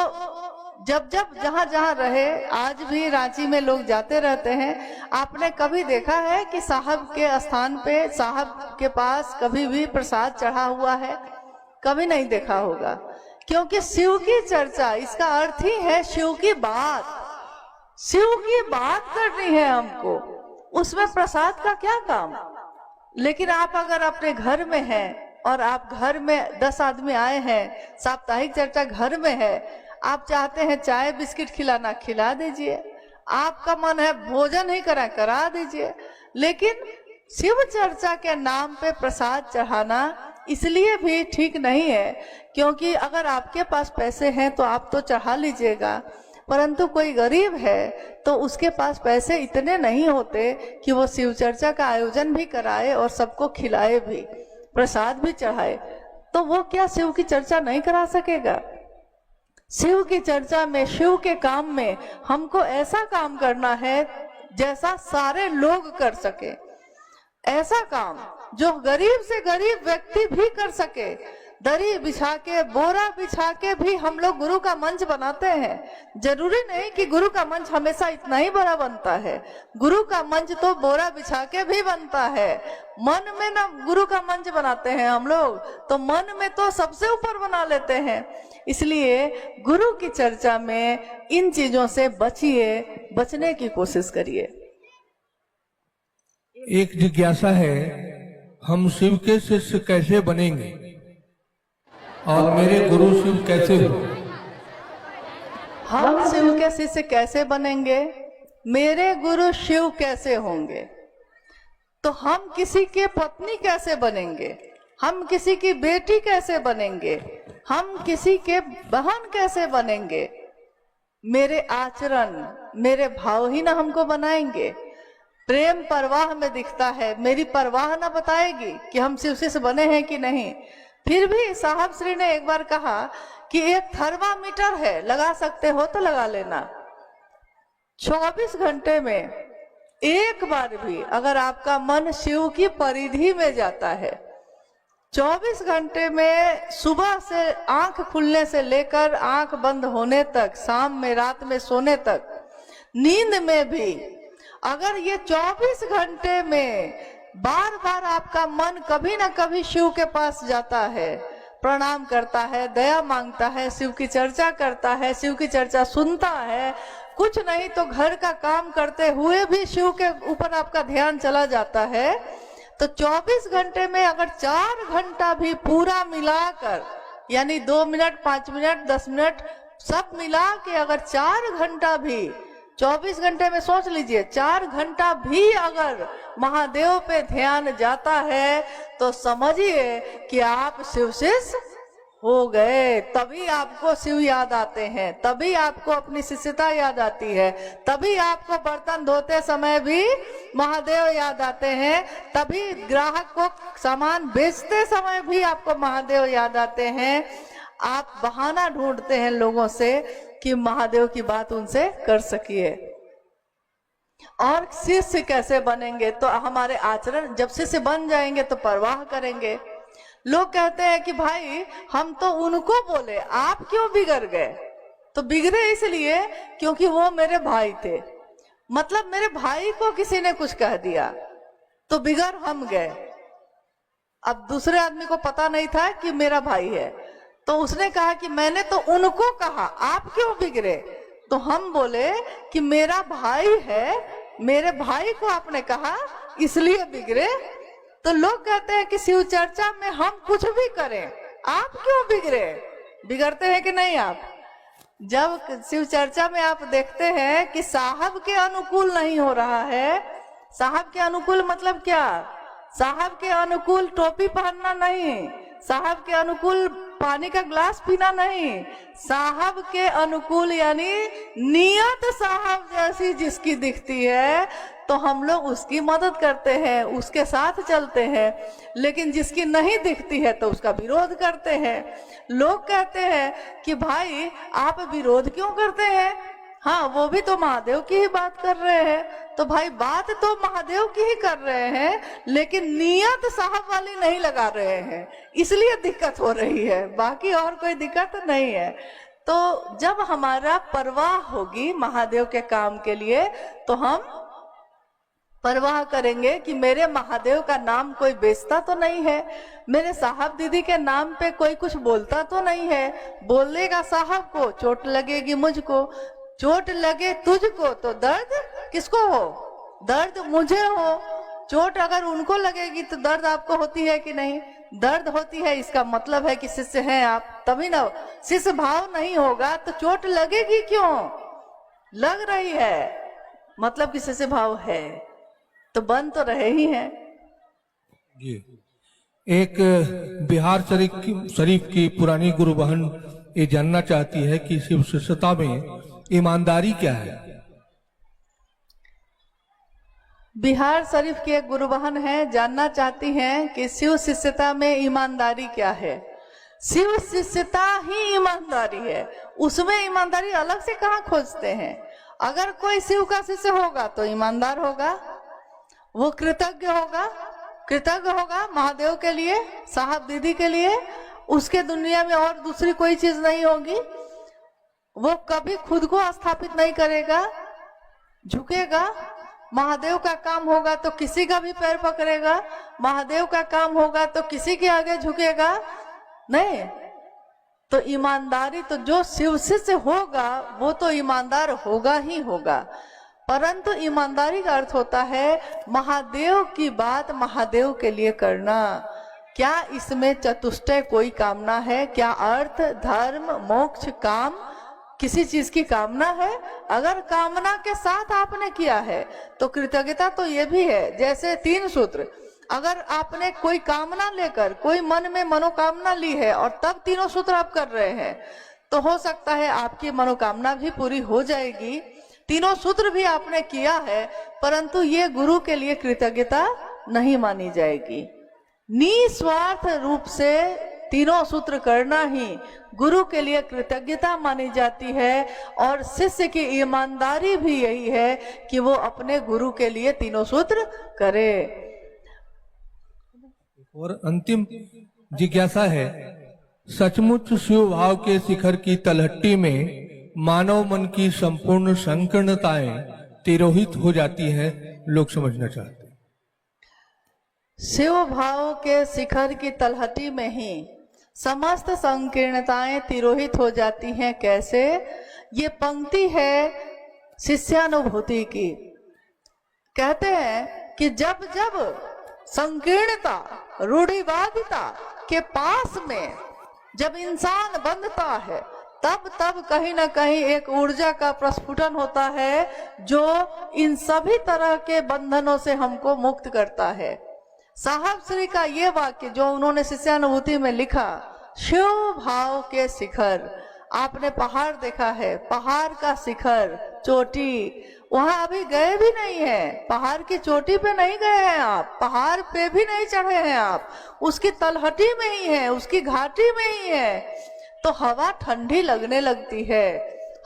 जब जब जहां जहां रहे, आज भी रांची में लोग जाते रहते हैं। आपने कभी देखा है कि साहब के स्थान पे, साहब के पास कभी भी प्रसाद चढ़ा हुआ है? कभी नहीं देखा होगा, क्योंकि शिव की चर्चा, इसका अर्थ ही है शिव की बात। शिव की बात करनी है हमको, उसमें प्रसाद का क्या काम। लेकिन आप अगर अपने घर में हैं और आप घर में 10 आदमी आए हैं, साप्ताहिक चर्चा घर में है, आप चाहते हैं चाय बिस्किट खिलाना, खिला दीजिए। आपका मन है भोजन ही करा दीजिए। लेकिन शिव चर्चा के नाम पे प्रसाद चढ़ाना इसलिए भी ठीक नहीं है, क्योंकि अगर आपके पास पैसे हैं तो आप तो चढ़ा लीजिएगा, परंतु कोई गरीब है तो उसके पास पैसे इतने नहीं होते कि वो शिव चर्चा का आयोजन भी कराए और सबको खिलाए भी, प्रसाद भी चढ़ाए, तो वो क्या शिव की चर्चा नहीं करा सकेगा? शिव की चर्चा में, शिव के काम में हमको ऐसा काम करना है जैसा सारे लोग कर सके, ऐसा काम जो गरीब से गरीब व्यक्ति भी कर सके। दरी बिछा के, बोरा बिछा के भी हम लोग गुरु का मंच बनाते हैं। जरूरी नहीं कि गुरु का मंच हमेशा इतना ही बड़ा बनता है, गुरु का मंच तो बोरा बिछा के भी बनता है। मन में ना गुरु का मंच बनाते हैं हम लोग, तो मन में तो सबसे ऊपर बना लेते हैं। इसलिए गुरु की चर्चा में इन चीजों से बचिए, बचने की कोशिश करिए। एक जिज्ञासा है, हम शिव के शिष्य कैसे बनेंगे और मेरे गुरु शिव कैसे हो? हम शिव के शिष्य कैसे बनेंगे, मेरे गुरु शिव कैसे होंगे? तो हम किसी के पत्नी कैसे बनेंगे, हम किसी की बेटी कैसे बनेंगे, हम किसी के बहन कैसे बनेंगे? मेरे आचरण, मेरे भाव ही ना हमको बनाएंगे। प्रेम परवाह में दिखता है, मेरी परवाह ना बताएगी कि हम शिव शिष्य बने हैं कि नहीं। फिर भी साहब श्री ने एक बार कहा कि एक थर्मामीटर है, लगा सकते हो तो लगा लेना। 24 घंटे में एक बार भी अगर आपका मन शिव की परिधि में जाता है, 24 घंटे में सुबह से आंख खुलने से लेकर आंख बंद होने तक, शाम में, रात में सोने तक, नींद में भी अगर ये 24 घंटे में बार बार आपका मन कभी ना कभी शिव के पास जाता है, प्रणाम करता है, दया मांगता है, शिव की चर्चा करता है, शिव की चर्चा सुनता है, कुछ नहीं तो घर का काम करते हुए भी शिव के ऊपर आपका ध्यान चला जाता है, तो 24 घंटे में अगर 4 घंटा भी पूरा मिलाकर, यानी 2 मिनट, 5 मिनट, 10 मिनट सब मिला के अगर 4 घंटा भी, 24 घंटे में सोच लीजिए 4 घंटा भी अगर महादेव पे ध्यान जाता है, तो समझिए कि आप शिव शिष्य हो गए। तभी आपको शिव याद आते हैं, तभी आपको अपनी शिष्यता याद आती है, तभी आपको बर्तन धोते समय भी महादेव याद आते हैं, तभी ग्राहक को सामान बेचते समय भी आपको महादेव याद आते हैं। आप बहाना ढूंढते हैं लोगों से कि महादेव की बात उनसे कर सकिए। और शिष्य कैसे बनेंगे, तो हमारे आचरण, जब शिष्य बन जाएंगे तो परवाह करेंगे। लोग कहते हैं कि भाई हम तो उनको बोले, आप क्यों बिगड़ गए? तो बिगड़े इसलिए क्योंकि वो मेरे भाई थे, मतलब मेरे भाई को किसी ने कुछ कह दिया तो बिगड़ हम गए। अब दूसरे आदमी को पता नहीं था कि मेरा भाई है, तो उसने कहा कि मैंने तो उनको कहा, आप क्यों बिगड़े? तो हम बोले कि मेरा भाई है, मेरे भाई को आपने कहा इसलिए बिगड़े। तो लोग कहते हैं कि शिव चर्चा में हम कुछ भी करें, आप क्यों बिगड़े? बिगड़ते हैं कि नहीं आप? जब शिव चर्चा में आप देखते हैं कि साहब के अनुकूल नहीं हो रहा है, साहब के अनुकूल मतलब क्या? साहब के अनुकूल टोपी पहनना नहीं, साहब के अनुकूल पानी का ग्लास पीना नहीं, साहब के अनुकूल यानी नियत साहब जैसी जिसकी दिखती है तो हम लोग उसकी मदद करते हैं, उसके साथ चलते हैं। लेकिन जिसकी नहीं दिखती है तो उसका विरोध करते हैं। लोग कहते हैं कि भाई आप विरोध क्यों करते हैं, हाँ, वो भी तो महादेव की ही बात कर रहे हैं। तो भाई बात तो महादेव की ही कर रहे हैं, लेकिन नियत साहब वाली नहीं लगा रहे हैं, इसलिए दिक्कत हो रही है, बाकी और कोई दिक्कत नहीं है। तो जब हमारा परवाह होगी महादेव के काम के लिए, तो हम परवाह करेंगे कि मेरे महादेव का नाम कोई बेचता तो नहीं है, मेरे साहब दीदी के नाम पे कोई कुछ बोलता तो नहीं है। बोलेगा साहब को, चोट लगेगी मुझको, चोट लगे तुझको तो दर्द किसको हो? दर्द मुझे हो। चोट अगर उनको लगेगी तो दर्द आपको होती है कि नहीं? दर्द होती है, इसका मतलब है कि शिष्य हैं आप, तभी ना। शिष्य भाव नहीं होगा तो चोट लगेगी क्यों? लग रही है, मतलब कि शिष्य भाव है, तो बन तो रहे ही हैं। जी, एक बिहार शरीफ की पुरानी गुरु बहन ये जानना चाहती है कि शिव शिष्यता में ईमानदारी क्या है। बिहार शरीफ की एक गुरु बहन है, जानना चाहती हैं कि शिव शिष्यता में ईमानदारी क्या है। शिव शिष्यता ही ईमानदारी है, उसमें ईमानदारी अलग से कहाँ खोजते हैं। अगर कोई शिव का शिष्य होगा तो ईमानदार होगा, वो कृतज्ञ होगा महादेव के लिए, साहब दीदी के लिए, उसके दुनिया में और दूसरी कोई चीज नहीं होगी। वो कभी खुद को स्थापित नहीं करेगा, झुकेगा। महादेव का काम होगा तो किसी का भी पैर पकड़ेगा, महादेव का काम होगा तो किसी के आगे झुकेगा नहीं। तो ईमानदारी तो जो शिव शिष्य होगा वो तो ईमानदार होगा ही होगा, परंतु ईमानदारी का अर्थ होता है महादेव की बात महादेव के लिए करना। क्या इसमें चतुष्टय कोई कामना है? क्या अर्थ, धर्म, मोक्ष, काम किसी चीज की कामना है? अगर कामना के साथ आपने किया है तो कृतज्ञता तो ये भी है। जैसे 3 सूत्र, अगर आपने कोई कामना लेकर, कोई मन में मनोकामना ली है और तब 3 सूत्र आप कर रहे हैं, तो हो सकता है आपकी मनोकामना भी पूरी हो जाएगी। 3 सूत्र भी आपने किया है, परंतु ये गुरु के लिए कृतज्ञता नहीं मानी जाएगी। निस्वार्थ रूप से 3 सूत्र करना ही गुरु के लिए कृतज्ञता मानी जाती है। और शिष्य की ईमानदारी भी यही है कि वो अपने गुरु के लिए 3 सूत्र करे। और अंतिम जिज्ञासा है, सचमुच शिव भाव के शिखर की तलहटी में मानव मन की संपूर्ण संकीर्णताएं तिरोहित हो जाती हैं, लोग समझना चाहते हैं। शिव भाव के शिखर की तलहटी में ही समस्त संकीर्णताएं तिरोहित हो जाती हैं। कैसे? ये पंक्ति है शिष्यानुभूति की। कहते हैं कि जब जब संकीर्णता, रूढ़िवादिता के पास में जब इंसान बंधता है, तब तब कहीं ना कहीं एक ऊर्जा का प्रस्फुटन होता है जो इन सभी तरह के बंधनों से हमको मुक्त करता है। साहब श्री का ये वाक्य जो उन्होंने शिष्यानुभूति में लिखा, शिव भाव के शिखर, आपने पहाड़ देखा है, पहाड़ का शिखर, चोटी, वहां अभी गए भी नहीं है, पहाड़ की चोटी पे नहीं गए हैं आप, पहाड़ पे भी नहीं चढ़े हैं आप, उसकी तलहटी में ही है, उसकी घाटी में ही है। तो हवा ठंडी लगने लगती है,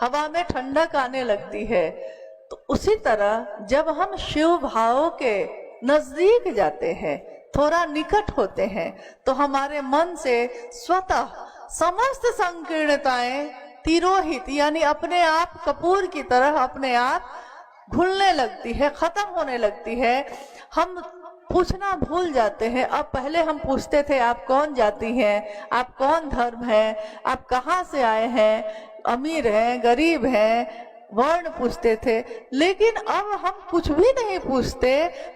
हवा में ठंडक आने लगती है। तो उसी तरह जब हम शिव भाव के नजदीक जाते हैं, थोड़ा निकट होते हैं, तो हमारे मन से स्वतः समस्त संकीर्णताएं तिरोहित, यानी अपने आप कपूर की तरह अपने आप घुलने लगती है, खत्म होने लगती है। हम पूछना भूल जाते हैं। अब पहले हम पूछते थे आप कौन जाति हैं, आप कौन धर्म है, आप कहाँ से आए हैं, अमीर हैं, गरीब हैं, वर्ण पूछते थे। लेकिन अब हम कुछ भी नहीं पूछते,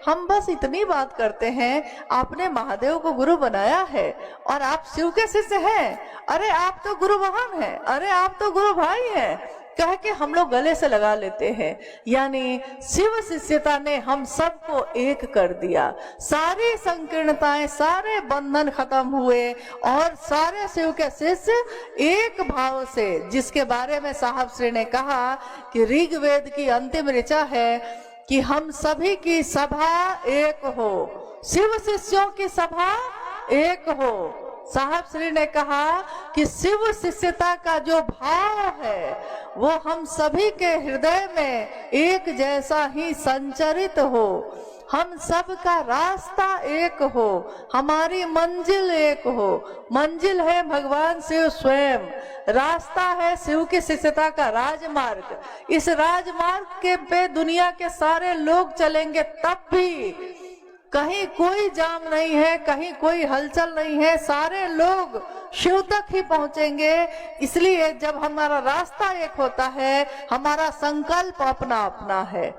हम बस इतनी बात करते हैं, आपने महादेव को गुरु बनाया है और आप शिव के शिष्य हैं, अरे आप तो गुरु बहन हैं, अरे आप तो गुरु भाई हैं, कह के हम लोग गले से लगा लेते हैं। यानी शिव शिष्यता ने हम सबको एक कर दिया, सारी संकीर्णताएं, सारे बंधन खत्म हुए और सारे शिव के शिष्य एक भाव से, जिसके बारे में साहब श्री ने कहा कि ऋग्वेद की अंतिम ऋचा है कि हम सभी की सभा एक हो, शिव शिष्यों की सभा एक हो, साहब श्री ने कहा कि शिव शिष्यता का जो भाव है वो हम सभी के हृदय में एक जैसा ही संचरित हो, हम सब का रास्ता एक हो, हमारी मंजिल एक हो। मंजिल है भगवान शिव स्वयं, रास्ता है शिव की शिष्यता का राजमार्ग। इस राजमार्ग के पे दुनिया के सारे लोग चलेंगे, तब भी कहीं कोई जाम नहीं है, कहीं कोई हलचल नहीं है, सारे लोग शिव तक ही पहुंचेंगे। इसलिए जब हमारा रास्ता एक होता है, हमारा संकल्प अपना अपना है,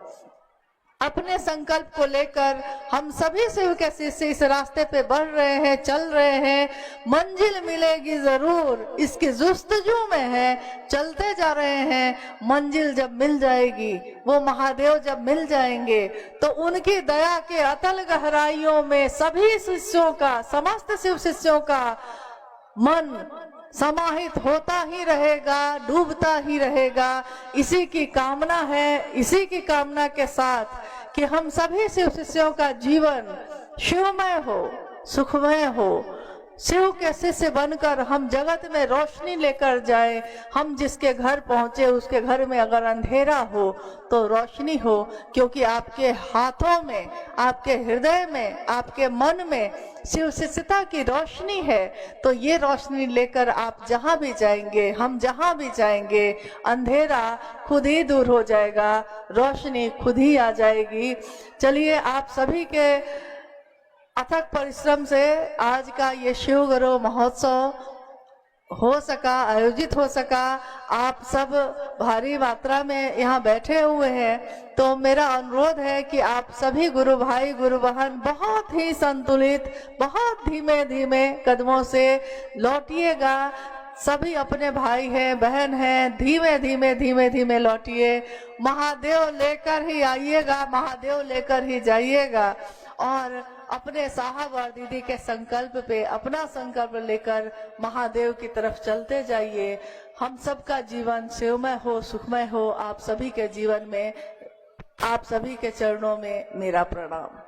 अपने संकल्प को लेकर हम सभी शिव के शिष्य इस रास्ते पे बढ़ रहे हैं, चल रहे हैं। मंजिल मिलेगी जरूर, इसकी जुस्तजू में है, चलते जा रहे हैं। मंजिल जब मिल जाएगी, वो महादेव जब मिल जाएंगे, तो उनकी दया के अतल गहराइयों में सभी शिष्यों का, समस्त शिव शिष्यों का मन समाहित होता ही रहेगा, डूबता ही रहेगा। इसी की कामना है, इसी की कामना के साथ कि हम सभी शिव शिष्यों का जीवन शिवमय हो, सुखमय हो। शिव के शिष्य बनकर हम जगत में रोशनी लेकर जाए। हम जिसके घर पहुंचे उसके घर में अगर अंधेरा हो तो रोशनी हो, क्योंकि आपके हाथों में, आपके हृदय में, आपके मन में शिव शिष्यता की रोशनी है। तो ये रोशनी लेकर आप जहां भी जाएंगे, हम जहां भी जाएंगे, अंधेरा खुद ही दूर हो जाएगा, रोशनी खुद ही आ जाएगी। चलिए, आप सभी के अथक परिश्रम से आज का ये शिव गुरु महोत्सव हो सका, आयोजित हो सका। आप सब भारी मात्रा में यहाँ बैठे हुए हैं, तो मेरा अनुरोध है कि आप सभी गुरु भाई, गुरु बहन बहुत ही संतुलित, बहुत धीमे धीमे कदमों से लौटिएगा। सभी अपने भाई हैं, बहन हैं, धीमे धीमे धीमे धीमे लौटिए। महादेव लेकर ही आइएगा, महादेव लेकर ही जाइएगा। और अपने साहब और दीदी के संकल्प पे अपना संकल्प लेकर महादेव की तरफ चलते जाइए। हम सबका जीवन शिवमय हो, सुखमय हो। आप सभी के जीवन में, आप सभी के चरणों में मेरा प्रणाम।